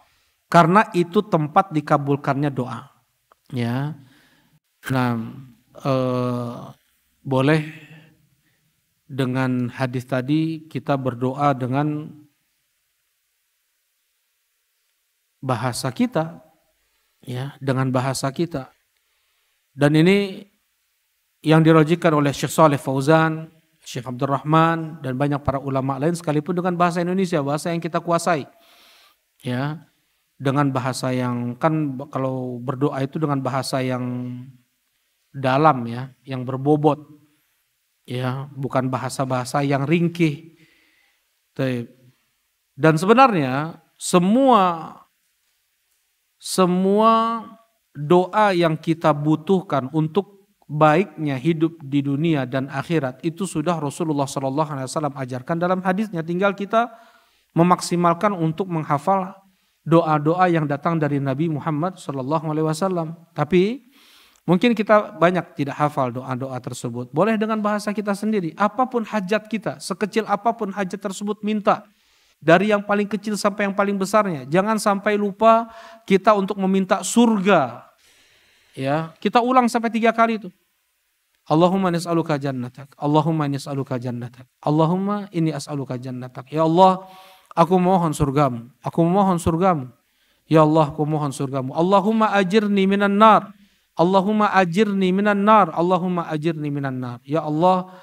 karena itu tempat dikabulkannya doa. Ya. Nah, boleh dengan hadis tadi kita berdoa dengan bahasa kita, ya, dengan bahasa kita. Dan ini yang dirajikan oleh Syekh Shalih Fauzan, Syekh Abdurrahman, dan banyak para ulama lain, sekalipun dengan bahasa Indonesia, bahasa yang kita kuasai. Ya, dengan bahasa yang, kan kalau berdoa itu dengan bahasa yang dalam ya, yang berbobot. Ya, bukan bahasa-bahasa yang ringkih. Dan sebenarnya semua doa yang kita butuhkan untuk baiknya hidup di dunia dan akhirat itu sudah Rasulullah SAW ajarkan dalam hadisnya. Tinggal kita memaksimalkan untuk menghafal doa-doa yang datang dari Nabi Muhammad SAW. Tapi mungkin kita banyak tidak hafal doa-doa tersebut. Boleh dengan bahasa kita sendiri. Apapun hajat kita, sekecil apapun hajat tersebut, minta. Dari yang paling kecil sampai yang paling besarnya. Jangan sampai lupa kita untuk meminta surga. Ya, kita ulang sampai 3 kali itu. Allahumma inni as'aluka jannatak. Allahumma inni as'aluka jannatak. Allahumma inni as'aluka jannatak. Ya Allah, aku mohon surgamu. Aku mohon surgamu. Ya Allah, aku mohon surgamu. Allahumma ajirni minan nar. Allahumma ajirni minan nar. Allahumma ajirni minan nar. Ya Allah,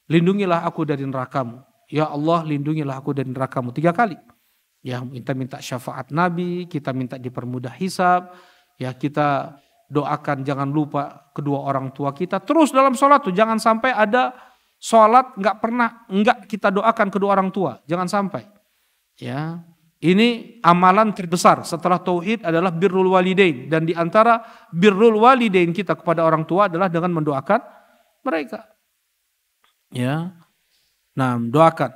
lindungilah aku dari nerakamu. Ya Allah, lindungilah aku dari nerakamu. 3 kali. Ya, kita minta syafaat Nabi, kita minta dipermudah hisab. Ya, kita doakan jangan lupa kedua orang tua kita. Terus dalam sholat tuh jangan sampai ada sholat nggak kita doakan kedua orang tua. Jangan sampai. Ya, ini amalan terbesar setelah tauhid adalah birrul walidain, dan di antara birrul walidain kita kepada orang tua adalah dengan mendoakan mereka. Ya. Nah, doakan.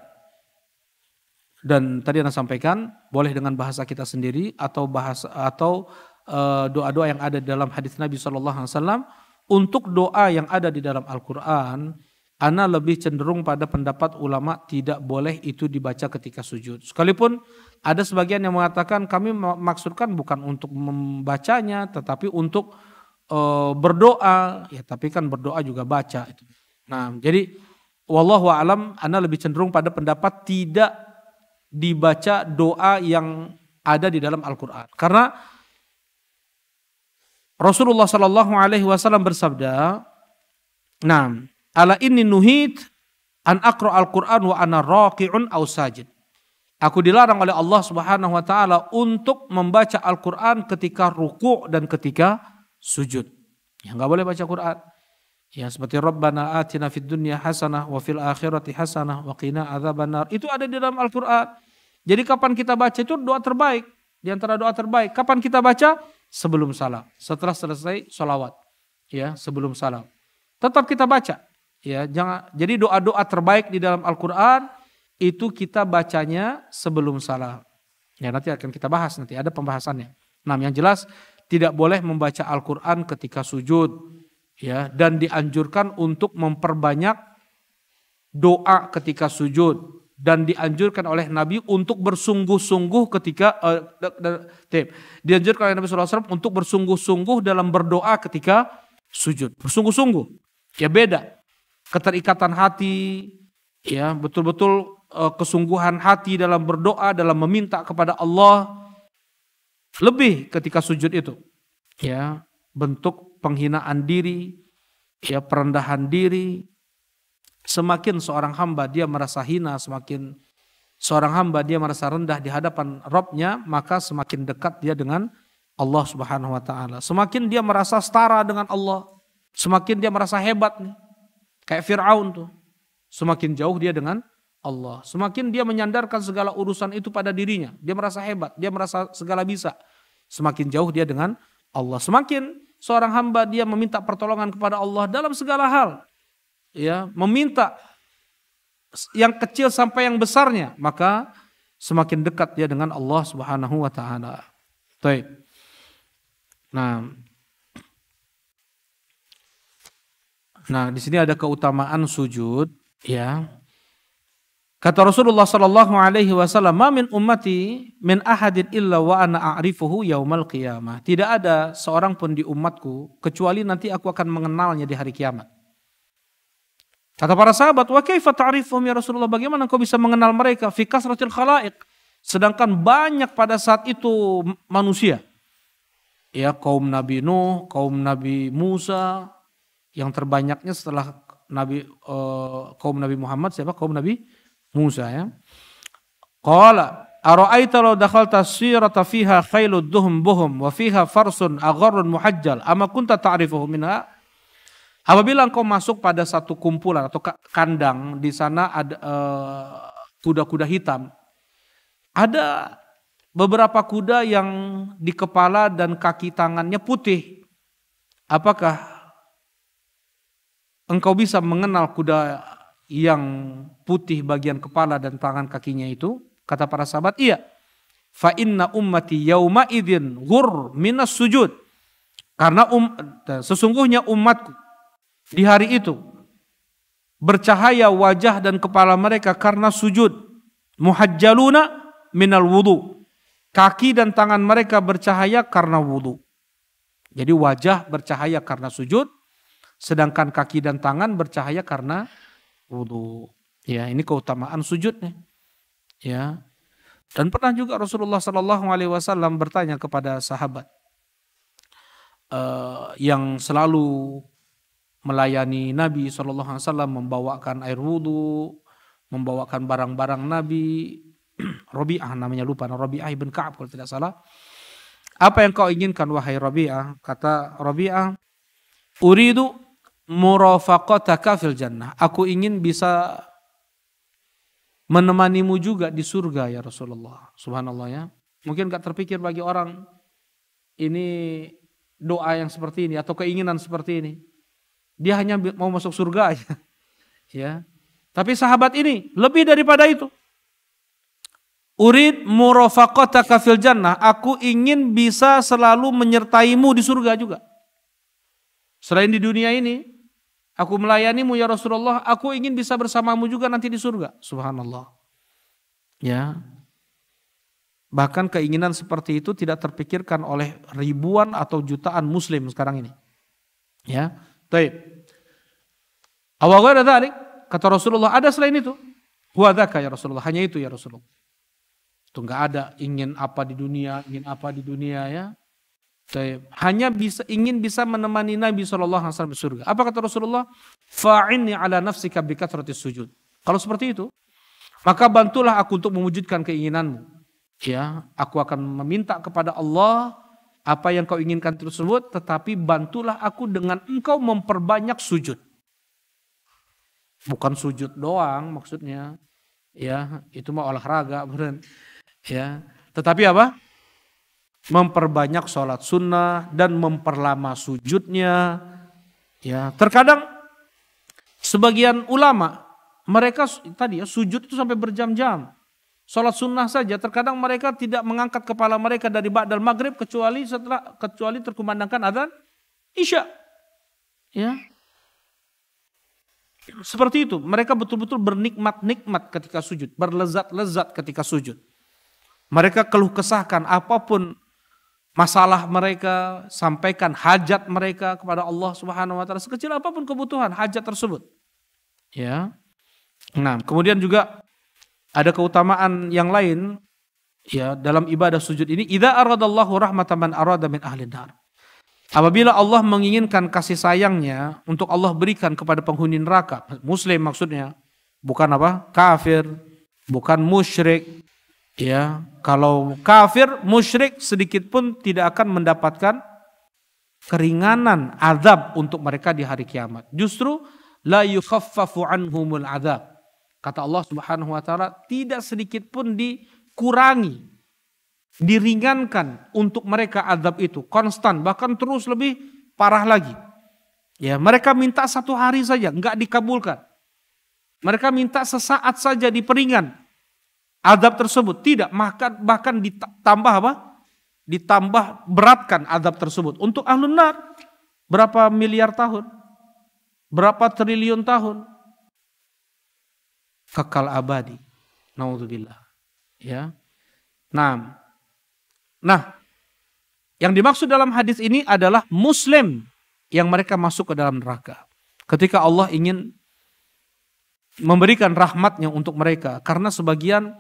Dan tadi Anda sampaikan boleh dengan bahasa kita sendiri atau doa-doa yang ada dalam hadis Nabi SAW. Untuk doa yang ada di dalam Al-Quran, Ana lebih cenderung pada pendapat ulama tidak boleh itu dibaca ketika sujud. Sekalipun ada sebagian yang mengatakan kami maksudkan bukan untuk membacanya, tetapi untuk berdoa. Ya, tapi kan berdoa juga baca. Nah, jadi wallahu a'lam, Ana lebih cenderung pada pendapat tidak dibaca doa yang ada di dalam Al-Quran. Karena Rasulullah Shallallahu Alaihi Wasallam bersabda, "Nah, ala inni nuhit an aqra al-Quran wa ana raqi'un aw sajid." Aku dilarang oleh Allah Subhanahu Wa Taala untuk membaca Al-Quran ketika ruku' dan ketika sujud. Ya, nggak boleh baca Quran. Ya, seperti Rabbana atina fid dunya hasanah wa fil akhirati hasanah wa qina adzabannar. Itu ada di dalam Al-Quran. Jadi kapan kita baca itu doa terbaik. Di antara doa terbaik. Kapan kita baca? Sebelum salam. Setelah selesai sholawat. Ya, sebelum salam. Tetap kita baca. Ya, jangan. Jadi doa-doa terbaik di dalam Al-Quran itu kita bacanya sebelum salam. Ya, nanti akan kita bahas, nanti ada pembahasannya. Nah, yang jelas tidak boleh membaca Al-Quran ketika sujud. Ya, dan dianjurkan untuk memperbanyak doa ketika sujud. Dan dianjurkan oleh Nabi untuk bersungguh-sungguh ketika dianjurkan oleh Nabi SAW untuk bersungguh-sungguh dalam berdoa ketika sujud. Bersungguh-sungguh. Ya, beda. Keterikatan hati, ya, betul-betul kesungguhan hati dalam berdoa, dalam meminta kepada Allah lebih ketika sujud itu. Ya, bentuk penghinaan diri, ya, perendahan diri. Semakin seorang hamba dia merasa hina, semakin seorang hamba dia merasa rendah di hadapan Rabb-nya, maka semakin dekat dia dengan Allah Subhanahu Wa Taala. Semakin dia merasa setara dengan Allah, semakin dia merasa hebat nih. Kayak Fir'aun tuh. Semakin jauh dia dengan Allah. Semakin dia menyandarkan segala urusan itu pada dirinya. Dia merasa hebat, dia merasa segala bisa. Semakin jauh dia dengan Allah. Semakin seorang hamba dia meminta pertolongan kepada Allah dalam segala hal. Ya, meminta yang kecil sampai yang besarnya, maka semakin dekat dia dengan Allah Subhanahu Wa Taala. Baik. Nah, di sini ada keutamaan sujud, ya. Kata Rasulullah Sallallahu Alaihi Wasallam, "Ma min ummati min ahadin illa wa ana a'rifuhu yaumal qiyamah." Tidak ada seorang pun di umatku kecuali nanti aku akan mengenalnya di hari kiamat. Kata para sahabat, "Wa kaifa ta'rifuhum ya Rasulullah? Bagaimana kau bisa mengenal mereka? Fi kasratil khalaiq." Sedangkan banyak pada saat itu manusia. Ya, kaum Nabi Nuh, kaum Nabi Musa, yang terbanyaknya setelah kaum Nabi Muhammad siapa? Kaum Nabi Musa, ya. Qala ara'aita law dakhalta sirata fiha khailud duhum buhum wa fiha farsun agharrun muhajjal ama kunta ta'rifuhu minha? Apabila engkau masuk pada satu kumpulan atau kandang, di sana ada kuda-kuda hitam. Ada beberapa kuda yang di kepala dan kaki tangannya putih. Apakah engkau bisa mengenal kuda yang putih bagian kepala dan tangan kakinya itu? Kata para sahabat, iya. Fa inna ummati yauma idzin ghur minas sujud. Karena sesungguhnya umatku di hari itu bercahaya wajah dan kepala mereka karena sujud. Muhajjaluna minal wudu. Kaki dan tangan mereka bercahaya karena wudu. Jadi wajah bercahaya karena sujud, sedangkan kaki dan tangan bercahaya karena wudu. Ya, ini keutamaan sujudnya. Ya. Dan pernah juga Rasulullah SAW bertanya kepada sahabat yang selalu melayani Nabi SAW, membawakan air wudu, membawakan barang-barang Nabi. Rabi'ah namanya, lupa, Rabi'ah ibn Ka'ab kalau tidak salah. Apa yang kau inginkan wahai Rabi'ah? Kata Rabi'ah, uridu murafaqataka fil jannah. Aku ingin bisa menemanimu juga di surga ya Rasulullah. Subhanallah, ya. Mungkin gak terpikir bagi orang ini doa yang seperti ini atau keinginan seperti ini. Dia hanya mau masuk surga aja. Ya. Tapi sahabat ini lebih daripada itu. Urid murafaqataka fil jannah. Aku ingin bisa selalu menyertaimu di surga juga. Selain di dunia ini, aku melayanimu ya Rasulullah, aku ingin bisa bersamamu juga nanti di surga. Subhanallah. Ya. Bahkan keinginan seperti itu tidak terpikirkan oleh ribuan atau jutaan muslim sekarang ini. Ya. Baik. Awal ada tadi kata Rasulullah, ada selain itu. Huwa dzaka ya Rasulullah, hanya itu ya Rasulullah. Itu enggak ada ingin apa di dunia ya. Hanya ingin bisa menemani Nabi SAW di surga. Apa kata Rasulullah? Fa'inni ala nafsika bi kathratis sujud. Kalau seperti itu, maka bantulah aku untuk mewujudkan keinginanmu. Ya, aku akan meminta kepada Allah apa yang kau inginkan tersebut, tetapi bantulah aku dengan engkau memperbanyak sujud. Bukan sujud doang maksudnya. Ya, itu mah olahraga, bener. Ya, tetapi apa? Memperbanyak sholat sunnah dan memperlama sujudnya. Ya, terkadang sebagian ulama mereka tadi ya sujud itu sampai berjam-jam. Sholat sunnah saja terkadang mereka tidak mengangkat kepala mereka dari ba'dal maghrib kecuali terkumandangkan adzan isya. Ya. Seperti itu, mereka betul-betul bernikmat-nikmat ketika sujud, berlezat-lezat ketika sujud. Mereka keluh kesahkan apapun masalah mereka, sampaikan hajat mereka kepada Allah Subhanahu wa taala, sekecil apapun kebutuhan hajat tersebut. Ya. Nah, kemudian juga ada keutamaan yang lain ya dalam ibadah sujud ini, idza aradallahu rahmatan man arada min ahli nar. Apabila Allah menginginkan kasih sayangnya untuk Allah berikan kepada penghuni neraka, muslim maksudnya, bukan apa? Kafir, bukan musyrik. Ya, kalau kafir, musyrik sedikit pun tidak akan mendapatkan keringanan azab untuk mereka di hari kiamat. Justru la yukhaffafu anhumul azab. Kata Allah Subhanahu wa taala, tidak sedikit pun dikurangi, diringankan untuk mereka azab itu, konstan, bahkan terus lebih parah lagi. Ya, mereka minta 1 hari saja enggak dikabulkan. Mereka minta sesaat saja diperingan azab tersebut, tidak, bahkan ditambah apa? Ditambah beratkan azab tersebut. Untuk ahlun nar berapa miliar tahun? Berapa triliun tahun? Kekal abadi. Naudzubillah. Ya. Nah, yang dimaksud dalam hadis ini adalah muslim yang mereka masuk ke dalam neraka. Ketika Allah ingin memberikan rahmatnya untuk mereka, karena sebagian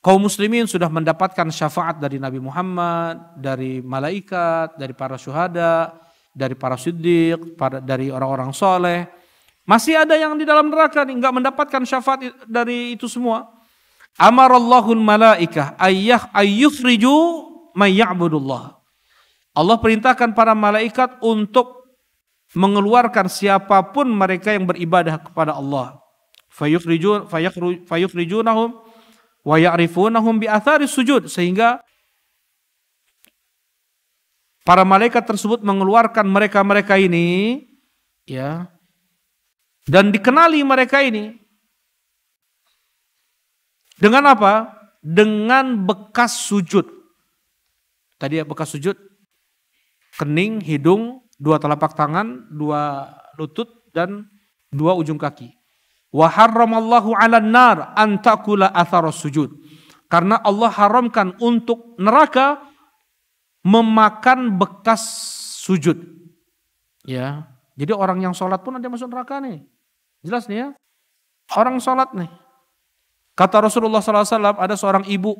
kaum muslimin sudah mendapatkan syafaat dari Nabi Muhammad, dari malaikat, dari para syuhada, dari para siddiq, dari orang-orang soleh. Masih ada yang di dalam neraka nih, enggak mendapatkan syafaat dari itu semua. Amarallahul malaikah ayyukhriju may ya'budullah. Allah perintahkan para malaikat untuk mengeluarkan siapapun mereka yang beribadah kepada Allah. Fayukhrijunahum wa ya'rifunahum bi athari sujud, sehingga para malaikat tersebut mengeluarkan mereka-mereka ini ya, dan dikenali mereka ini dengan apa? Dengan bekas sujud. Tadi ya bekas sujud, kening, hidung, 2 telapak tangan, 2 lutut dan 2 ujung kaki. Wa harramallahu 'alan nar an ta'kula atharas sujud. Karena Allah haramkan untuk neraka memakan bekas sujud. Ya. Jadi orang yang sholat pun ada masuk neraka nih. Jelas nih ya. Orang sholat nih. Kata Rasulullah SAW, ada seorang ibu.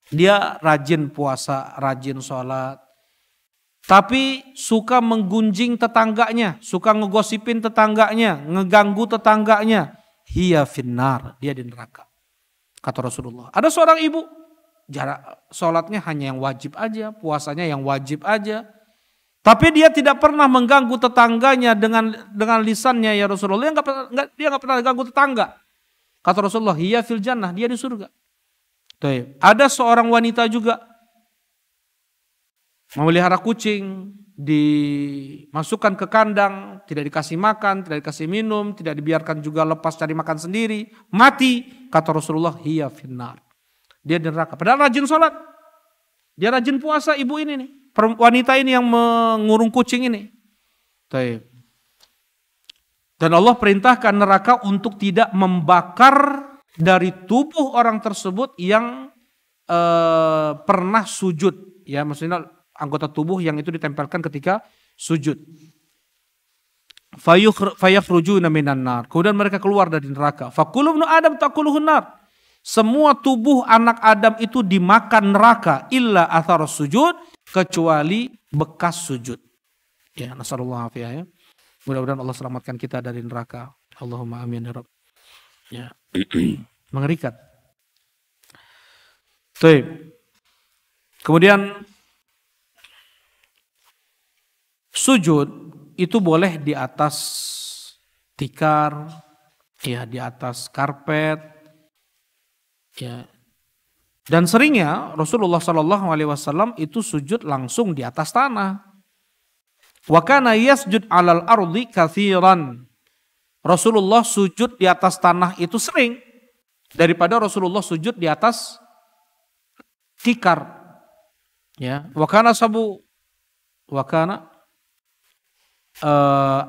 Dia rajin puasa, rajin sholat. Tapi suka menggunjing tetangganya, suka ngegosipin tetangganya, ngeganggu tetangganya. Hiya finnar, dia di neraka. Kata Rasulullah. Ada seorang ibu, jarak sholatnya hanya yang wajib aja, puasanya yang wajib aja. Tapi dia tidak pernah mengganggu tetangganya dengan lisannya ya Rasulullah. Dia nggak pernah ganggu tetangga. Kata Rasulullah, hiya fil jannah, dia di surga. Ada seorang wanita juga memelihara kucing, dimasukkan ke kandang, tidak dikasih makan, tidak dikasih minum, tidak dibiarkan juga lepas cari makan sendiri, mati, kata Rasulullah, hiya finnar. Dia di neraka. Padahal rajin sholat, dia rajin puasa, ibu ini nih, wanita ini yang mengurung kucing ini. Dan Allah perintahkan neraka untuk tidak membakar dari tubuh orang tersebut yang pernah sujud, ya maksudnya anggota tubuh yang itu ditempelkan ketika sujud. Fayakhrujuna minan nar. Kemudian mereka keluar dari neraka. Fakullu ibnu Adam takuluhun nar. Semua tubuh anak Adam itu dimakan neraka illa athar sujud, kecuali bekas sujud. Ya, nasallallahu alaihi ya. Mudah-mudahan Allah selamatkan kita dari neraka. Allahumma amin ya Rabb. Ya. Mengerikan. Kemudian sujud itu boleh di atas tikar, ya di atas karpet, ya. Dan seringnya Rasulullah Shallallahu Alaihi Wasallam itu sujud langsung di atas tanah. Wa kana yasjud alal ardi katsiran. Rasulullah sujud di atas tanah itu sering daripada Rasulullah sujud di atas tikar. Ya, wa kana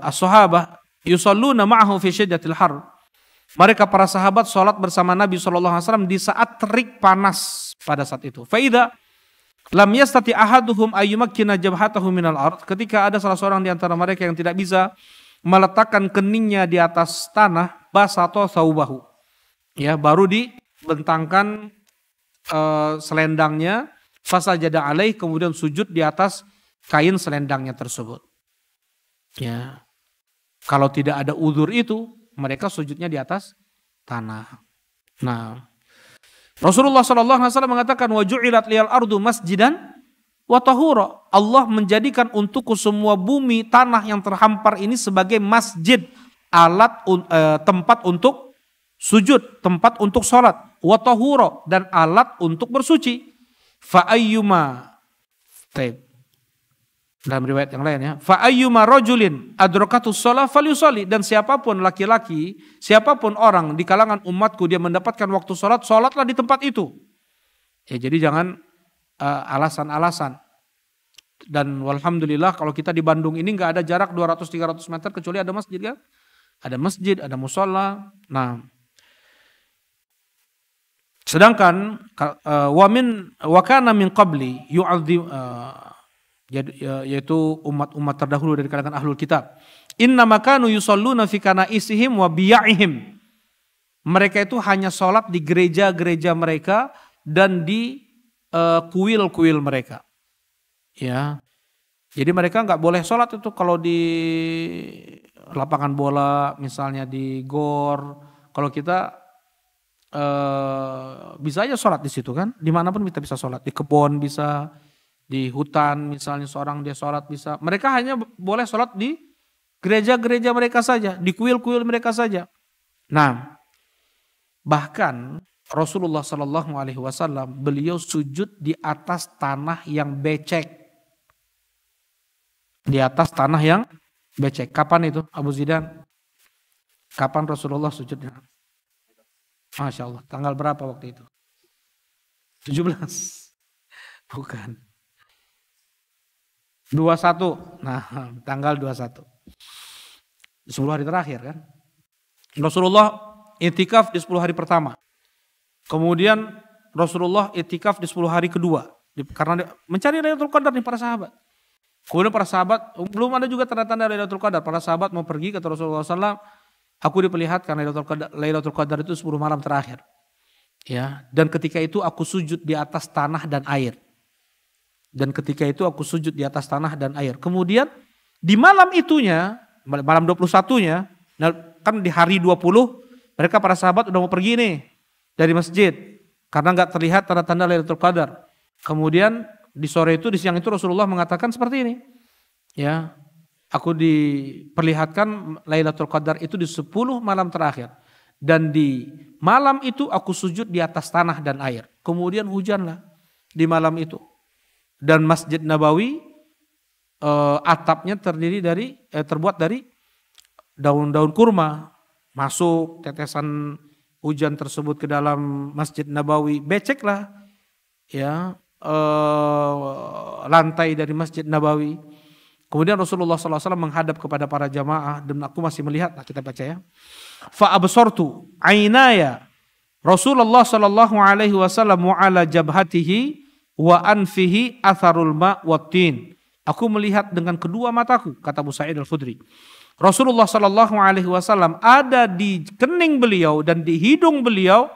as-sahabah yusalluna ma'ahu fi syiddatil har. Mereka para sahabat salat bersama Nabi SAW di saat terik panas pada saat itu. Fa idza lam yastati ahaduhum ayyumakkina jabhatahu minal ard. Ketika ada salah seorang di antara mereka yang tidak bisa meletakkan keningnya di atas tanah, basato thawbahu. Ya, baru dibentangkan selendangnya, fasajada alaih, kemudian sujud di atas kain selendangnya tersebut. Ya. Kalau tidak ada uzur itu, mereka sujudnya di atas tanah. Nah, Rasulullah SAW mengatakan wa ju'ilat liyal ardu masjidan wa tahura. Allah menjadikan untukku semua bumi tanah yang terhampar ini sebagai masjid, tempat untuk sujud, tempat untuk sholat, wa tahura, dan alat untuk bersuci. Fa ayyuma, dalam riwayat yang lain ya, fa ayyuma rajulin adrakatus shalah falyusalli, dan siapapun laki-laki, siapapun orang di kalangan umatku dia mendapatkan waktu sholat, sholatlah di tempat itu. Ya, jadi jangan alasan-alasan. Dan walhamdulillah kalau kita di Bandung ini nggak ada jarak 200-300 meter kecuali ada masjid kan? Ada masjid, ada musola. Nah, sedangkan wa kana min qabli yu'adzim, yaitu umat-umat terdahulu dari kalangan ahlul kitab. Inna makanu yusalluna fi kanaisihim wa biya'ihim. Mereka itu hanya sholat di gereja-gereja mereka dan di kuil-kuil mereka. Ya, jadi mereka nggak boleh sholat itu kalau di lapangan bola, misalnya di gor. Kalau kita bisa aja sholat di situ kan, dimanapun kita bisa sholat, di kebun bisa, di hutan misalnya seorang dia sholat bisa. Mereka hanya boleh sholat di gereja-gereja mereka saja, di kuil-kuil mereka saja. Nah, bahkan Rasulullah Shallallahu Alaihi Wasallam beliau sujud di atas tanah yang becek. Di atas tanah yang becek. Kapan itu Abu Zidan? Kapan Rasulullah sujudnya? Masya Allah. Tanggal berapa waktu itu? 17. Bukan. 21. Nah, tanggal 21. 10 hari terakhir kan. Rasulullah i'tikaf di 10 hari pertama. Kemudian Rasulullah i'tikaf di 10 hari kedua. Karena mencari Lailatul Qadar nih para sahabat. Kemudian para sahabat, belum ada juga tanda-tanda Lailatul Qadar. Para sahabat mau pergi, kata Rasulullah SAW, aku diperlihatkan Lailatul Qadar itu 10 malam terakhir. Ya, dan ketika itu aku sujud di atas tanah dan air. Dan ketika itu aku sujud di atas tanah dan air. Kemudian di malam itunya, malam 21-nya, kan di hari 20, mereka para sahabat udah mau pergi nih dari masjid. Karena nggak terlihat tanda-tanda Lailatul Qadar. Kemudian di sore itu, di siang itu Rasulullah mengatakan seperti ini. Ya, aku diperlihatkan Lailatul Qadar itu di 10 malam terakhir. Dan di malam itu aku sujud di atas tanah dan air. Kemudian hujanlah di malam itu. Dan Masjid Nabawi atapnya terbuat dari daun-daun kurma. Masuk tetesan hujan tersebut ke dalam Masjid Nabawi, beceklah ya lantai dari Masjid Nabawi. Kemudian Rasulullah SAW menghadap kepada para jamaah, dan aku masih melihat, nah kita baca ya. Fa absortu ainaya Rasulullah sallallahu alaihi wasallam ala jabhatihi wa anfihi atharul ma watin. Aku melihat dengan kedua mataku, kata Abu Sa'id Al-Khudri. Rasulullah sallallahu alaihi wasallam ada di kening beliau dan di hidung beliau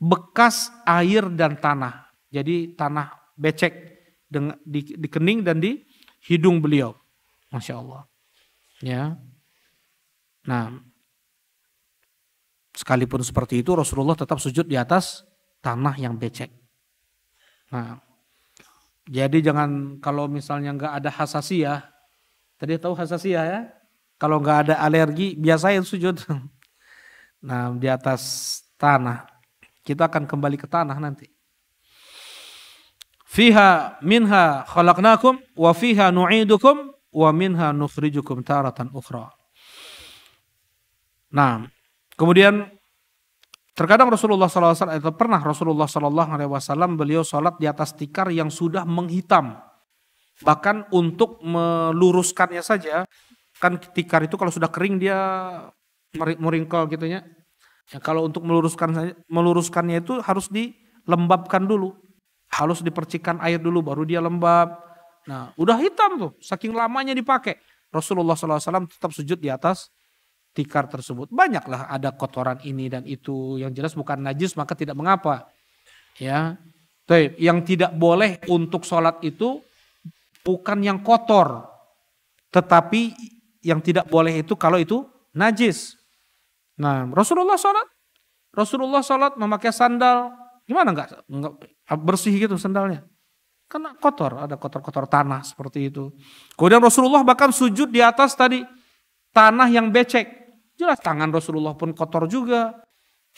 bekas air dan tanah. Jadi tanah becek di kening dan di hidung beliau. Masya Allah. Ya. Nah, sekalipun seperti itu Rasulullah tetap sujud di atas tanah yang becek. Nah, jadi jangan kalau misalnya nggak ada hasasiyah, tadi tahu hasasiyah ya? Kalau nggak ada alergi, biasain sujud. Nah, di atas tanah. Kita akan kembali ke tanah nanti. Fiha minha khalaqnakum wa fiha nu'idukum wa minha nukhrijukum taratan ukhra. Nah, kemudian terkadang Rasulullah SAW atau pernah Rasulullah SAW beliau sholat di atas tikar yang sudah menghitam. Bahkan untuk meluruskannya saja, kan tikar itu kalau sudah kering dia meringkel gitu ya. Kalau untuk meluruskannya itu harus dilembabkan dulu. Harus dipercikan air dulu baru dia lembab. Nah, udah hitam tuh, saking lamanya dipakai. Rasulullah SAW tetap sujud di atas tikar tersebut. Banyaklah ada kotoran ini dan itu, yang jelas bukan najis maka tidak mengapa. Ya, yang tidak boleh untuk sholat itu bukan yang kotor, tetapi yang tidak boleh itu kalau itu najis. Nah, Rasulullah sholat memakai sandal, gimana enggak bersih gitu sandalnya? Karena kotor, ada kotor-kotor tanah seperti itu. Kemudian Rasulullah bahkan sujud di atas tadi tanah yang becek. Jelas tangan Rasulullah pun kotor juga.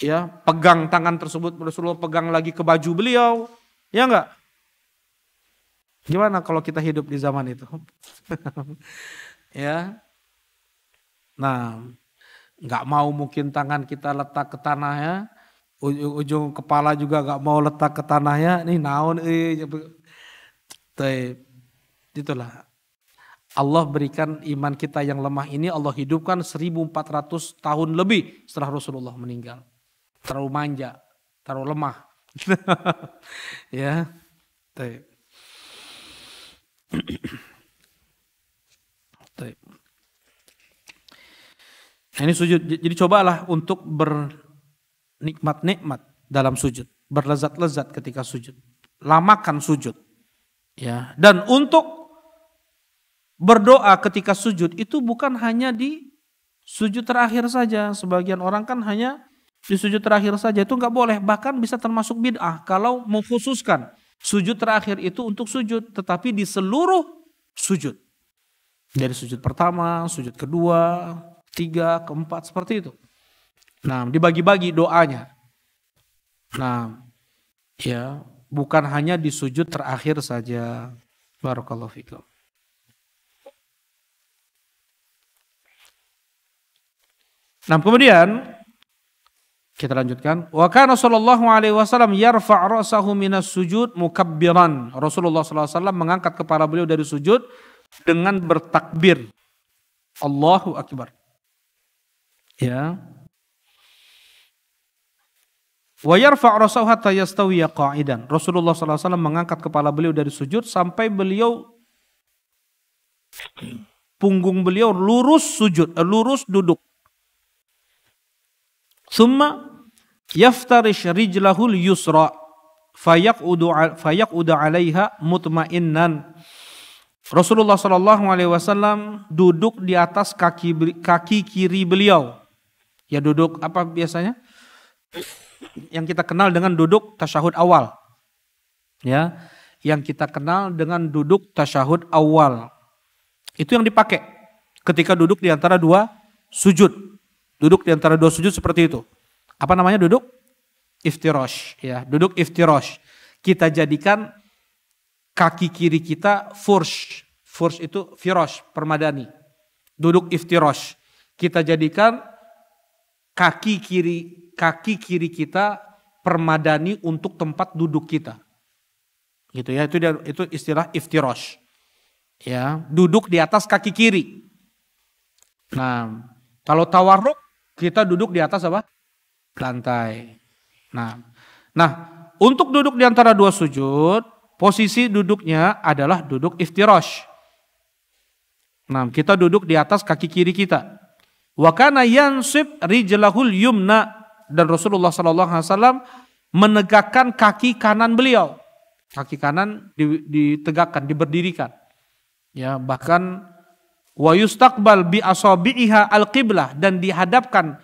Ya, pegang tangan tersebut Rasulullah pegang lagi ke baju beliau. Ya enggak? Gimana kalau kita hidup di zaman itu? Ya. Nah, enggak mau mungkin tangan kita letak ke tanah ya. Ujung kepala juga enggak mau letak ke tanahnya. Ini naon itulah. Allah berikan iman kita yang lemah ini, Allah hidupkan 1400 tahun lebih setelah Rasulullah meninggal. Terlalu manja, terlalu lemah. Ya. Ini sujud. Jadi cobalah untuk bernikmat-nikmat dalam sujud, berlezat-lezat ketika sujud. Lamakan sujud. Ya, dan untuk berdoa ketika sujud itu bukan hanya di sujud terakhir saja. Sebagian orang kan hanya di sujud terakhir saja, itu enggak boleh. Bahkan bisa termasuk bid'ah kalau mengkhususkan sujud terakhir itu untuk sujud, tetapi di seluruh sujud. Dari sujud pertama, sujud kedua, tiga, keempat, seperti itu. Nah, dibagi-bagi doanya. Nah, ya, bukan hanya di sujud terakhir saja. Barakallahu fikum. Nah, kemudian kita lanjutkan. Wa kana sallallahu alaihi wasallam yarfa' ra'sahu minas sujud mukabbiran. Rasulullah sallallahu alaihi wasallam mengangkat kepala beliau dari sujud dengan bertakbir. Allahu akbar. Ya. Wa yarfa' ra'sahu hatta yastawiya qa'idan. Rasulullah sallallahu alaihi wasallam mengangkat kepala beliau dari sujud sampai beliau punggung beliau lurus sujud, lurus duduk. Summa yaftarish rijlahul yusra fayaqudu 'alaiha mutma'innan. Rasulullah sallallahu alaihi wasallam duduk di atas kaki kiri beliau. Ya, duduk apa biasanya? Yang kita kenal dengan duduk tasyahud awal. Ya, yang kita kenal dengan duduk tasyahud awal. Itu yang dipakai ketika duduk di antara dua sujud. Duduk di antara dua sujud seperti itu. Apa namanya duduk? Iftirash, ya, duduk iftirash. Kita jadikan kaki kiri kita fursh. Furs itu firash, permadani. Duduk iftirash. Kita jadikan kaki kiri kita permadani untuk tempat duduk kita. Gitu ya, itu istilah iftirash. Ya, duduk di atas kaki kiri. Nah, kalau tawarruk kita duduk di atas apa? Lantai. Nah, untuk duduk di antara dua sujud, posisi duduknya adalah duduk iftirash. Nah, kita duduk di atas kaki kiri kita. Wa kana yansib rijlahul yumna, dan Rasulullah SAW menegakkan kaki kanan beliau. Kaki kanan ditegakkan, diberdirikan. Ya, bahkan wa yustaqbal bi asabiha al-qiblah, dan dihadapkan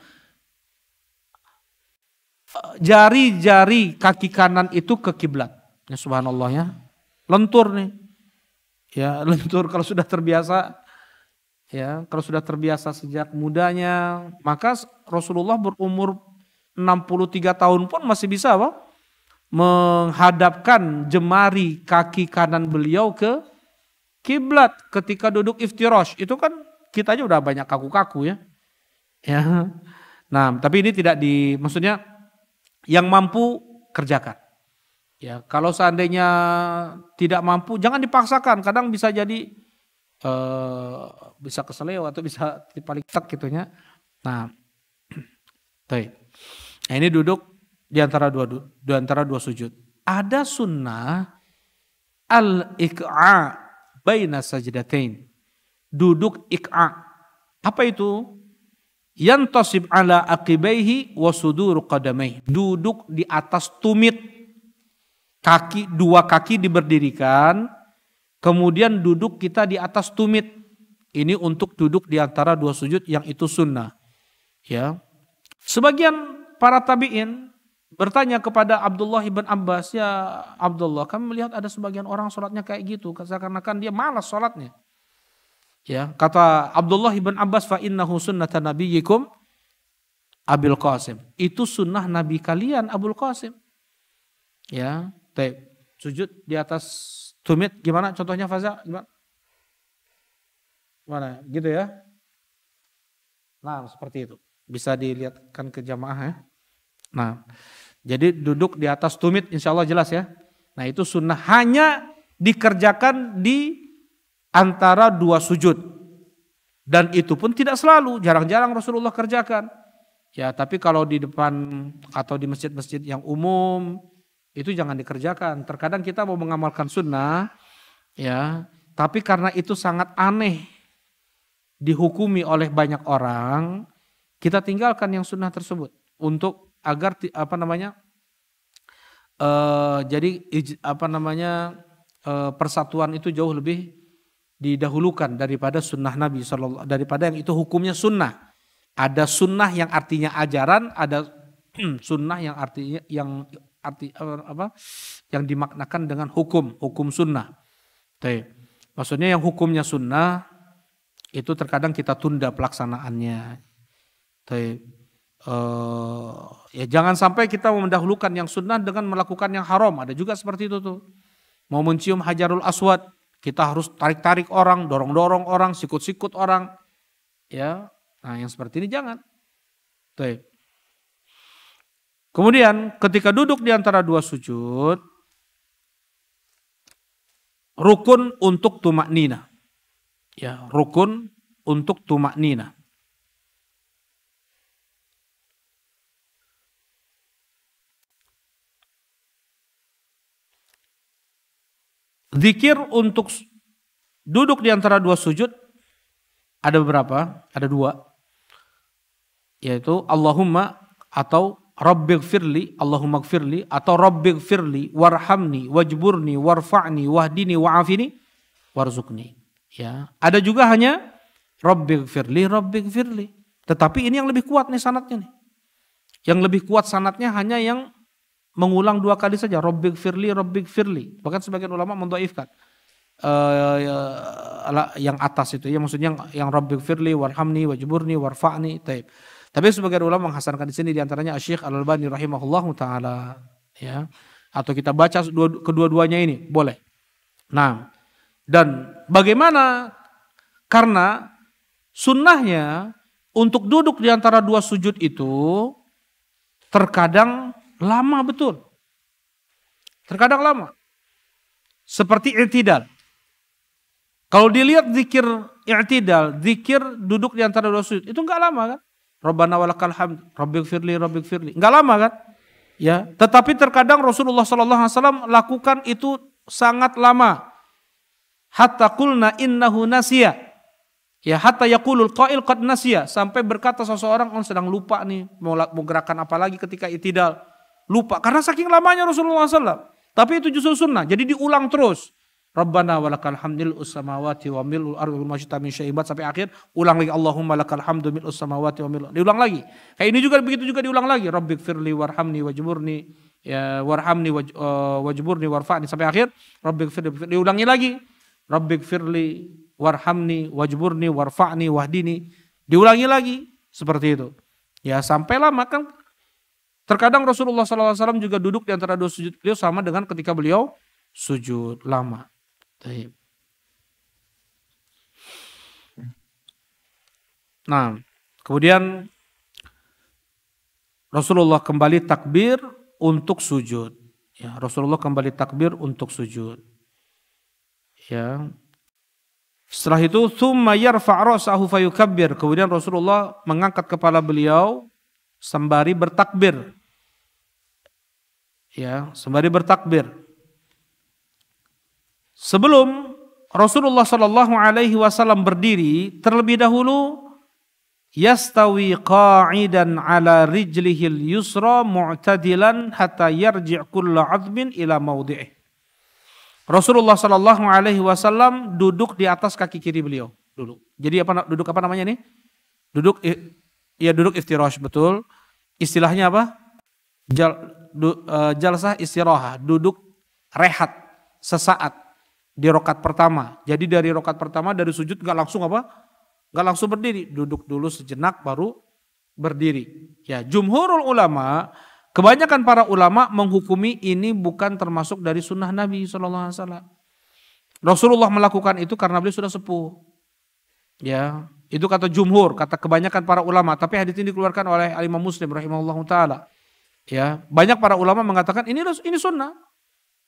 jari-jari kaki kanan itu ke kiblat. Ya, subhanallah ya. Lentur nih. Ya, lentur kalau sudah terbiasa. Ya, kalau sudah terbiasa sejak mudanya, maka Rasulullah berumur 63 tahun pun masih bisa apa? Menghadapkan jemari kaki kanan beliau ke kiblat ketika duduk iftirash. Itu kan kita aja udah banyak kaku-kaku ya. Ya. Nah, tapi ini maksudnya yang mampu kerjakan. Ya, kalau seandainya tidak mampu jangan dipaksakan. Kadang bisa jadi bisa keseleo atau bisa paling tek gitunya. Nah, nah, ini duduk di antara dua sujud. Ada sunnah al-iq'a baina sajdatain. Duduk iq'a. Apa itu? Yantasib ala aqibaihi wa sudur qadamaihi. Duduk di atas tumit. Dua kaki diberdirikan, kemudian duduk kita di atas tumit. Ini untuk duduk di antara dua sujud yang itu sunnah. Ya. Sebagian para tabi'in bertanya kepada Abdullah ibn Abbas, ya Abdullah, kami melihat ada sebagian orang sholatnya kayak gitu, seakan-akan dia malas sholatnya. Ya, kata Abdullah ibn Abbas, fa innahu sunnatan nabiyyikum Abul Qasim. Itu sunnah nabi kalian Abul Qasim. Ya, sujud di atas tumit gimana contohnya Faza? Gimana? Gitu ya. Nah, seperti itu. Bisa dilihatkan ke jamaah ya. Nah, jadi duduk di atas tumit insya Allah jelas ya. Nah, itu sunnah hanya dikerjakan di antara dua sujud. Dan itu pun tidak selalu, jarang-jarang Rasulullah kerjakan. Ya, tapi kalau di depan atau di masjid-masjid yang umum itu jangan dikerjakan. Terkadang kita mau mengamalkan sunnah ya, tapi karena itu sangat aneh dihukumi oleh banyak orang, kita tinggalkan yang sunnah tersebut untuk agar persatuan itu jauh lebih didahulukan daripada sunnah Nabi SAW, daripada yang itu hukumnya sunnah. Ada sunnah yang artinya ajaran, ada sunnah yang artinya yang dimaknakan dengan hukum sunnah. Maksudnya yang hukumnya sunnah itu terkadang kita tunda pelaksanaannya. Ya jangan sampai kita mendahulukan yang sunnah dengan melakukan yang haram. Ada juga seperti itu tuh. Mau mencium Hajarul Aswad, kita harus tarik-tarik orang, dorong-dorong orang, sikut-sikut orang. Ya, nah yang seperti ini jangan. Kemudian ketika duduk di antara dua sujud, rukun untuk tumaknina. Ya, rukun untuk tumaknina. Zikir untuk duduk di antara dua sujud ada beberapa, ada dua. Yaitu Allahumma atau Rabbighfirli, Allahumma gfirli, atau Rabbighfirli warhamni wajburni warfa'ni wahdini wa'afini warzuqni. Ya, ada juga hanya Rabbighfirli, Rabbighfirli. Tetapi ini yang lebih kuat nih sanadnya nih. Yang lebih kuat sanadnya hanya yang mengulang dua kali saja, Rabbighfirli, Rabbighfirli. Bahkan sebagian ulama mendhaifkan yang atas itu ya, maksudnya yang Rabbighfirli warhamni wajburni warfa'ni. Tapi sebagian ulama menghasankan di sini, di antaranya Syekh Al-Albani rahimahullahu taala, ya. Atau kita baca kedua-duanya ini boleh. Nah, Dan bagaimana? Karena sunnahnya untuk duduk di antara dua sujud itu terkadang lama betul. Terkadang lama. Seperti i'tidal. Kalau dilihat zikir i'tidal, zikir duduk di antara dua sujud, itu enggak lama kan? Rabbana walakal hamd, rabbighfirli. Enggak lama kan? Ya, tetapi terkadang Rasulullah SAW lakukan itu sangat lama. Hatta qulna innahu nasiya. Ya, hatta yaqulul qail qad nasiya, sampai berkata seseorang sedang lupa nih mau gerakan apa lagi ketika i'tidal. Lupa karena saking lamanya Rasulullah SAW. Tapi itu justru sunnah. Jadi diulang terus. Rabbana walakal hamdul samawati wa mil'ul ardi wa ma syi'ta min syai'in sampai akhir. Ulang lagi Allahumma lakal hamdu mil'us samawati wa mil'ul. Diulang lagi. Kayak ini juga begitu juga diulang lagi. Rabbighfirli warhamni wajburni ya warhamni wajburni warfa'ni sampai akhir. Rabbighfirli, diulangi lagi. Rabbighfirli warhamni wajburni warfa'ni wahdini. Diulangi lagi seperti itu. Ya sampai lama kan. Terkadang Rasulullah SAW juga duduk di antara dua sujud beliau sama dengan ketika beliau sujud lama. Nah, kemudian Rasulullah kembali takbir untuk sujud. Ya, Rasulullah kembali takbir untuk sujud. Ya. Setelah itu, tsumma yarfa' ra'sahu fayukabbir. Kemudian Rasulullah mengangkat kepala beliau sembari bertakbir. Ya, sembari bertakbir. Sebelum Rasulullah Shallallahu Alaihi Wasallam berdiri, terlebih dahulu yastawi qa'idan ala rijlihil yusra mu'tadilan hatta yarji' kullu 'azmin ila mawdi'ih. Rasulullah Shallallahu Alaihi Wasallam duduk di atas kaki kiri beliau dulu. Jadi duduk apa namanya nih? Duduk iftirash, betul. Istilahnya apa? Jalsah istirahah, duduk rehat sesaat. Di rokat pertama. Jadi dari rokat pertama dari sujud nggak langsung apa? Nggak langsung berdiri. Duduk dulu sejenak baru berdiri. Ya, jumhurul ulama, kebanyakan para ulama menghukumi ini bukan termasuk dari sunnah Nabi SAW. Rasulullah melakukan itu karena beliau sudah sepuh. Ya, itu kata jumhur, kata kebanyakan para ulama. Tapi hadits ini dikeluarkan oleh Imam Muslim rahimahullahu taala. Ya, banyak para ulama mengatakan ini sunnah.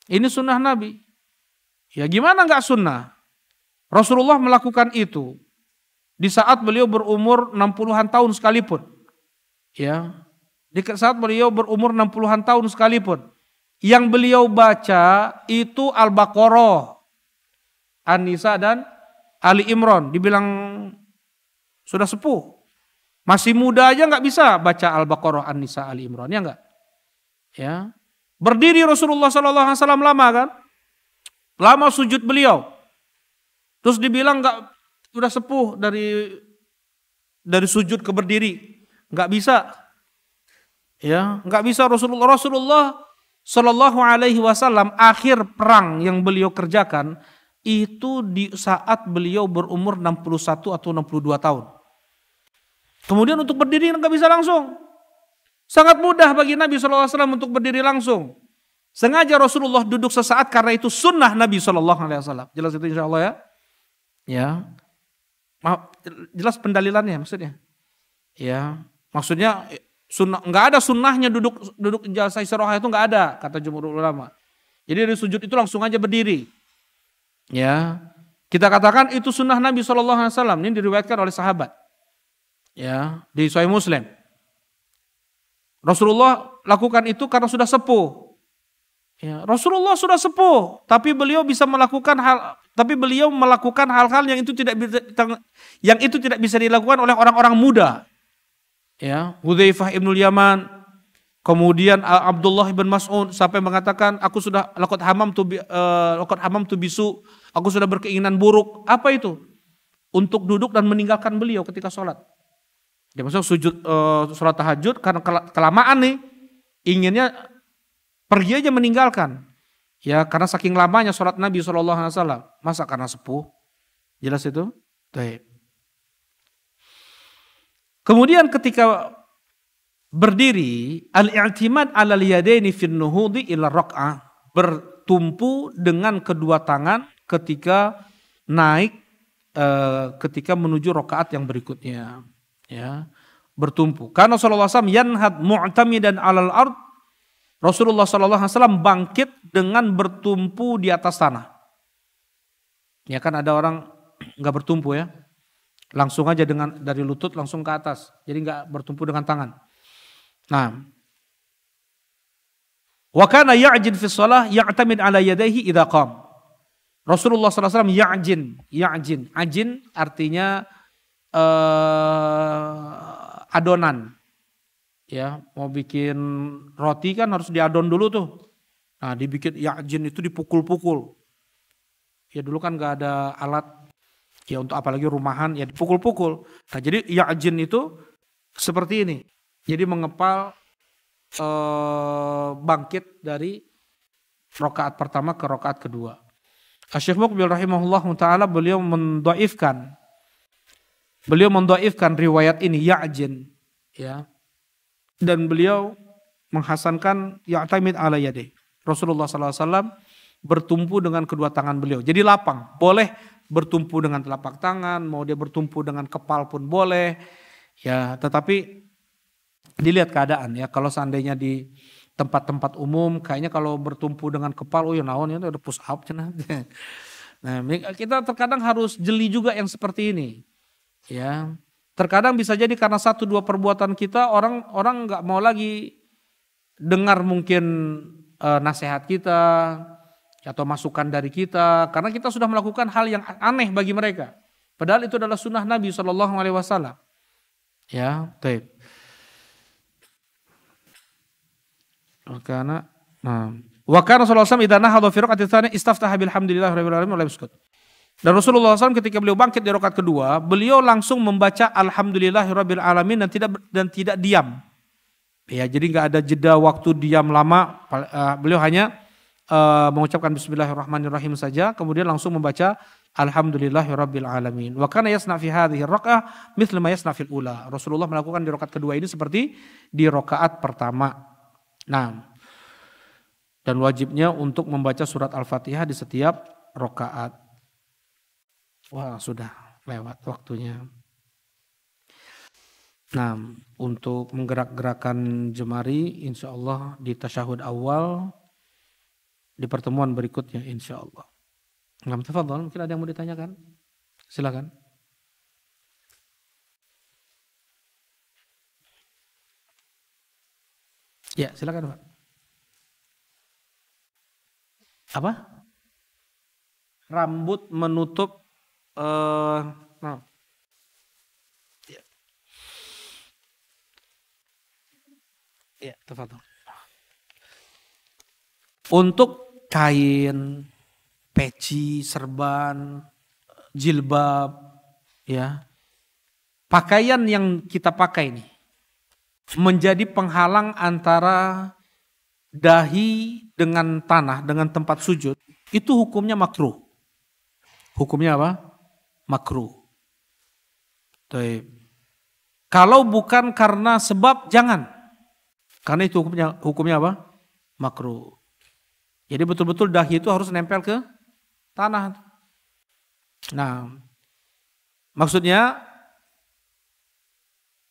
Ini sunnah Nabi. Ya gimana nggak sunnah? Rasulullah melakukan itu di saat beliau berumur 60-an tahun sekalipun. Ya, di saat beliau berumur 60-an tahun sekalipun. Yang beliau baca itu Al-Baqarah, An-Nisa dan Ali Imran. Dibilang sudah sepuh. Masih muda aja nggak bisa baca Al-Baqarah, An-Nisa, Ali Imran, ya nggak? Ya. Berdiri Rasulullah SAW lama kan? Lama sujud beliau. Terus dibilang enggak sudah sepuh dari sujud ke berdiri. Enggak bisa. Ya, enggak bisa Rasulullah Shallallahu Alaihi Wasallam akhir perang yang beliau kerjakan itu di saat beliau berumur 61 atau 62 tahun. Kemudian untuk berdiri enggak bisa langsung. Sangat mudah bagi Nabi SAW untuk berdiri langsung. Sengaja Rasulullah duduk sesaat karena itu sunnah Nabi SAW. Jelas itu insya Allah ya. Ya, jelas pendalilannya maksudnya. Ya, maksudnya sunnah, nggak ada sunnahnya duduk jalsah istirahah itu nggak ada kata jumhur ulama. Jadi dari sujud itu langsung aja berdiri. Ya, kita katakan itu sunnah Nabi SAW. Ini diriwayatkan oleh sahabat. Ya, di Sahih Muslim. Rasulullah lakukan itu karena sudah sepuh. Ya, Rasulullah sudah sepuh, tapi beliau melakukan hal-hal yang itu tidak bisa dilakukan oleh orang-orang muda. Ya, Hudzaifah ibnul Yaman, kemudian Abdullah ibn Mas'ud sampai mengatakan aku sudah laqad hamamtu bisu, aku sudah berkeinginan buruk. Apa itu? Untuk duduk dan meninggalkan beliau ketika sholat. Dia masuk sujud sholat tahajud karena kelamaan nih, inginnya pergi aja meninggalkan. Ya karena saking lamanya sholat Nabi SAW. Masa karena sepuh? Jelas itu? Baik. Kemudian ketika berdiri, al-i'timad 'alal yadaini fin nuhudi ila rak'ah, bertumpu dengan kedua tangan ketika naik ketika menuju rakaat yang berikutnya, ya, bertumpu. Karena Rasulullah SAW yanhad mu'tamidan 'alal ard. Rasulullah SAW bangkit dengan bertumpu di atas tanah. Ya kan ada orang nggak bertumpu ya, langsung aja dengan dari lutut langsung ke atas, jadi nggak bertumpu dengan tangan. Nah, wa kana ya'jin fi shalah ya'tamid 'ala yadayhi idza qam. Rasulullah SAW ya'jin, ajin artinya adonan. Ya, mau bikin roti kan harus diadon dulu tuh. Nah, dibikin ya'jin itu dipukul-pukul. Ya dulu kan nggak ada alat ya untuk apalagi rumahan ya dipukul-pukul. Nah, jadi ya'jin itu seperti ini. Jadi mengepal bangkit dari rakaat pertama ke rakaat kedua. Asy-Syaikh Muqbil rahimahullah taala beliau mendhaifkan riwayat ini ya'jin, ya. Dan beliau menghasankan ya'tamid 'ala yadayhi. Rasulullah SAW bertumpu dengan kedua tangan beliau. Jadi lapang, boleh bertumpu dengan telapak tangan, mau dia bertumpu dengan kepal pun boleh. Ya, tetapi dilihat keadaan ya. Kalau seandainya di tempat-tempat umum, kayaknya kalau bertumpu dengan kepal, oh ya naon itu ada push up cenah. Nah, kita terkadang harus jeli juga yang seperti ini. Ya, terkadang bisa jadi karena satu dua perbuatan kita orang nggak mau lagi dengar mungkin nasihat kita atau masukan dari kita karena kita sudah melakukan hal yang aneh bagi mereka. Padahal itu adalah sunnah Nabi SAW. Ya, baik. Karena, wa kana sallallahu alaihi wasallam idza nahadha fi raq'ati tsaniyah istaftaha bilhamdillahi rabbil alamin wa lam yaskut. Dan Rasulullah SAW ketika beliau bangkit di rakaat kedua, beliau langsung membaca alhamdulillahirabbil alamin dan tidak diam. Ya, jadi nggak ada jeda waktu diam lama. Beliau hanya mengucapkan bismillahirrahmanirrahim saja, kemudian langsung membaca alhamdulillahirabbil alamin. Wa kana yasna fi hadhihi ar-raq'ah mithla ma yasna fil ula. Rasulullah melakukan di rakaat kedua ini seperti di rakaat pertama. Nah, dan wajibnya untuk membaca surat Al-Fatihah di setiap rakaat. Wah, sudah lewat waktunya. Nah, untuk menggerak-gerakan jemari insya Allah di tasyahud awal di pertemuan berikutnya insya Allah. Tafadhol, mungkin ada yang mau ditanyakan? Silakan. Ya, silakan Pak. Apa? Rambut menutup ya. Ya, tafadhol. Untuk kain, peci, serban, jilbab, ya. Pakaian yang kita pakai ini menjadi penghalang antara dahi dengan tanah, dengan tempat sujud, itu hukumnya makruh. Hukumnya apa? Makruh. Kalau bukan karena sebab, jangan. Karena itu hukumnya apa? Makruh. Jadi betul-betul dahi itu harus nempel ke tanah. Nah, maksudnya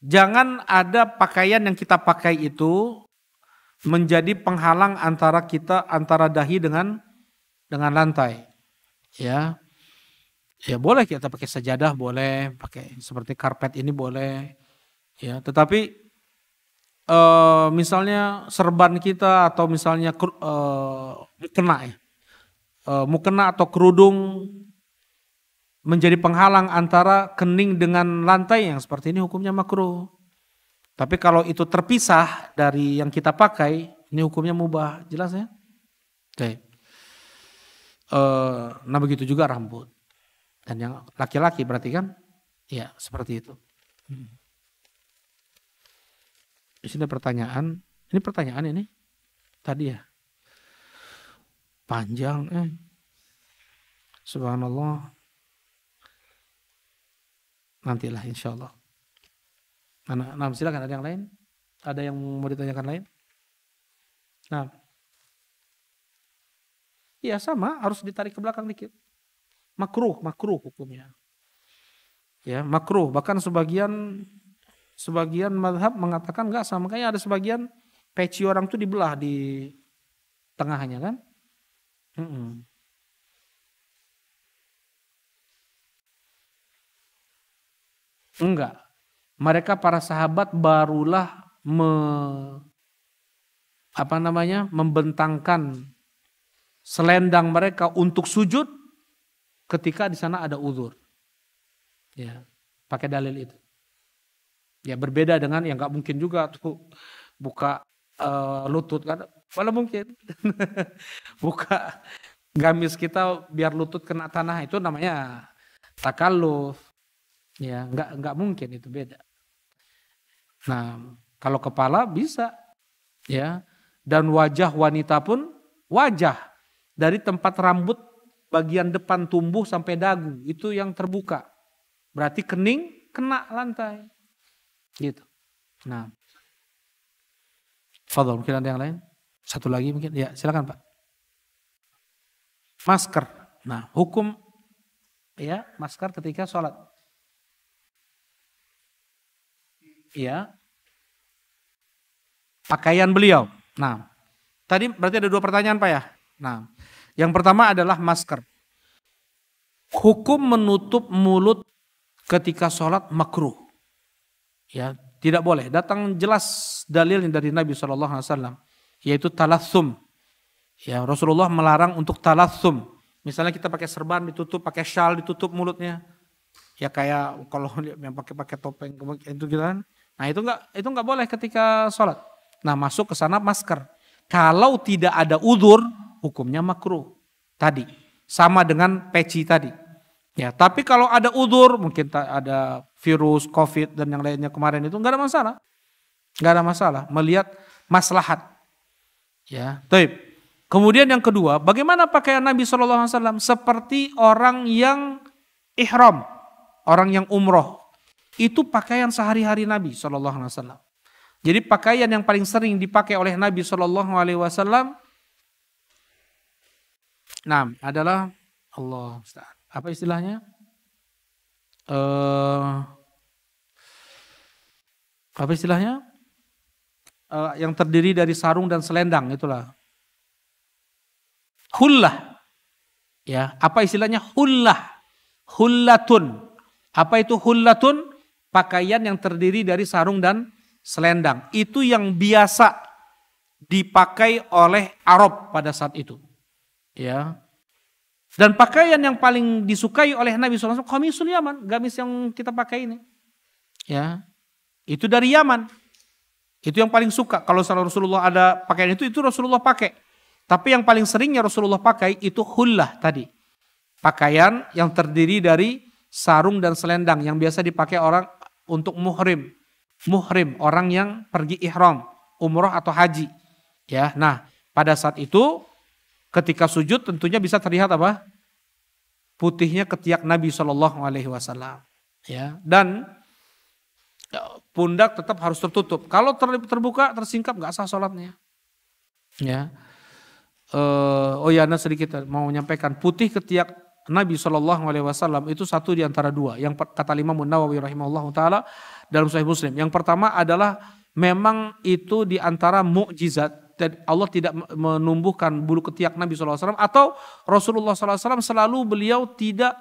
jangan ada pakaian yang kita pakai itu menjadi penghalang antara dahi dengan lantai. Ya. Ya boleh kita pakai sajadah, boleh pakai seperti karpet ini boleh. Ya, tetapi misalnya serban kita atau misalnya mukena ya. Mukena atau kerudung menjadi penghalang antara kening dengan lantai yang seperti ini hukumnya makruh. Tapi kalau itu terpisah dari yang kita pakai, ini hukumnya mubah, jelas ya? Oke. Nah begitu juga rambut. Dan yang laki-laki berarti kan? Ya seperti itu. Di sini pertanyaan. Ini pertanyaan ini tadi ya. Panjang. Subhanallah. Nantilah insya Allah. Nah, silakan ada yang lain? Ada yang mau ditanyakan lain? Nah. Ya sama, harus ditarik ke belakang dikit. makruh hukumnya. Ya, makruh. Bahkan sebagian mazhab mengatakan enggak sama. Makanya ada sebagian peci orang tuh dibelah di tengahnya kan. Enggak. Mereka para sahabat barulah membentangkan selendang mereka untuk sujud ketika di sana ada uzur. Ya, pakai dalil itu. Ya, berbeda dengan yang nggak mungkin juga tuh buka lutut kan, malah mungkin buka gamis kita biar lutut kena tanah, itu namanya takalluf. Ya, nggak mungkin, itu beda. Nah, kalau kepala bisa, ya, dan wajah wanita pun wajah dari tempat rambut bagian depan tumbuh sampai dagu itu yang terbuka, berarti kening kena lantai, gitu. Nah, fadhol, mungkin ada yang lain? Satu lagi mungkin, ya silakan Pak. Masker. Nah, hukum ya masker ketika sholat. Ya, pakaian beliau. Nah, tadi berarti ada 2 pertanyaan Pak ya. Nah, yang pertama adalah masker. Hukum menutup mulut ketika sholat makruh. Ya, tidak boleh. Datang jelas dalilnya dari Nabi SAW, yaitu talassum. Ya, Rasulullah melarang untuk talassum. Misalnya kita pakai serban ditutup, pakai syal ditutup mulutnya. Ya kayak kalau yang pakai topeng itu gitu kan. Nah, itu enggak boleh ketika sholat. Nah, masuk ke sana masker. Kalau tidak ada uzur, hukumnya makruh. Tadi sama dengan peci tadi. Ya, tapi kalau ada uzur, mungkin ada virus, COVID dan yang lainnya kemarin itu enggak ada masalah. Enggak ada masalah melihat maslahat. Ya, baik. Kemudian yang kedua, bagaimana pakaian Nabi SAW? Seperti orang yang ihram, orang yang umroh. Itu pakaian sehari-hari Nabi SAW. Jadi pakaian yang paling sering dipakai oleh Nabi SAW, nah adalah Allah, apa istilahnya? Apa istilahnya? Yang terdiri dari sarung dan selendang, itulah. Hullah. Ya, apa istilahnya? Hullah. Hullatun. Apa itu hullatun? Pakaian yang terdiri dari sarung dan selendang. Itu yang biasa dipakai oleh Arab pada saat itu. Ya. Dan pakaian yang paling disukai oleh Nabi SAW, qamisul Yaman, gamis yang kita pakai ini. Ya. Itu dari Yaman. Itu yang paling suka. Kalau Rasulullah ada pakaian itu Rasulullah pakai. Tapi yang paling seringnya Rasulullah pakai itu hullah tadi. Pakaian yang terdiri dari sarung dan selendang yang biasa dipakai orang untuk muhrim. Muhrim, orang yang pergi ihram, umroh atau haji. Ya, nah, pada saat itu ketika sujud tentunya bisa terlihat apa? Putihnya ketiak Nabi SAW. Ya, dan pundak tetap harus tertutup. Kalau terbuka, tersingkap, nggak sah sholatnya. Ya. Ana sedikit mau menyampaikan, putih ketiak Nabi SAW itu satu di antara 2. Yang kata Imam Nawawi rahimahullah taala dalam Sahih Muslim. Yang pertama adalah memang itu di antara mukjizat. Allah tidak menumbuhkan bulu ketiak Nabi SAW atau Rasulullah SAW selalu beliau tidak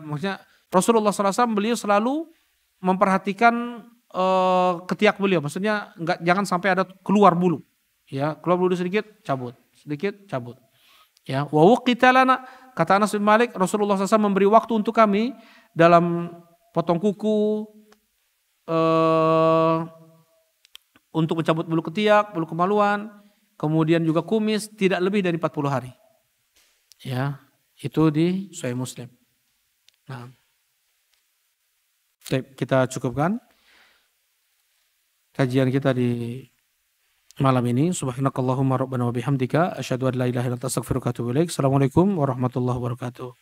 maksudnya Rasulullah SAW beliau selalu memperhatikan ketiak beliau. Maksudnya jangan sampai ada keluar bulu. Ya, keluar bulu sedikit cabut, sedikit cabut. Ya, wa waqita lana, kata Anas bin Malik, Rasulullah SAW memberi waktu untuk kami dalam potong kuku, untuk mencabut bulu ketiak, bulu kemaluan, kemudian juga kumis, tidak lebih dari 40 hari. Ya, itu di Sahih Muslim. Nah, kita cukupkan kajian kita di malam ini. Subhanakallahumma rabbana wa bihamdika asyhadu an la ilaha illa anta astaghfiruka wa atubu ilaik. Assalamualaikum warahmatullahi wabarakatuh.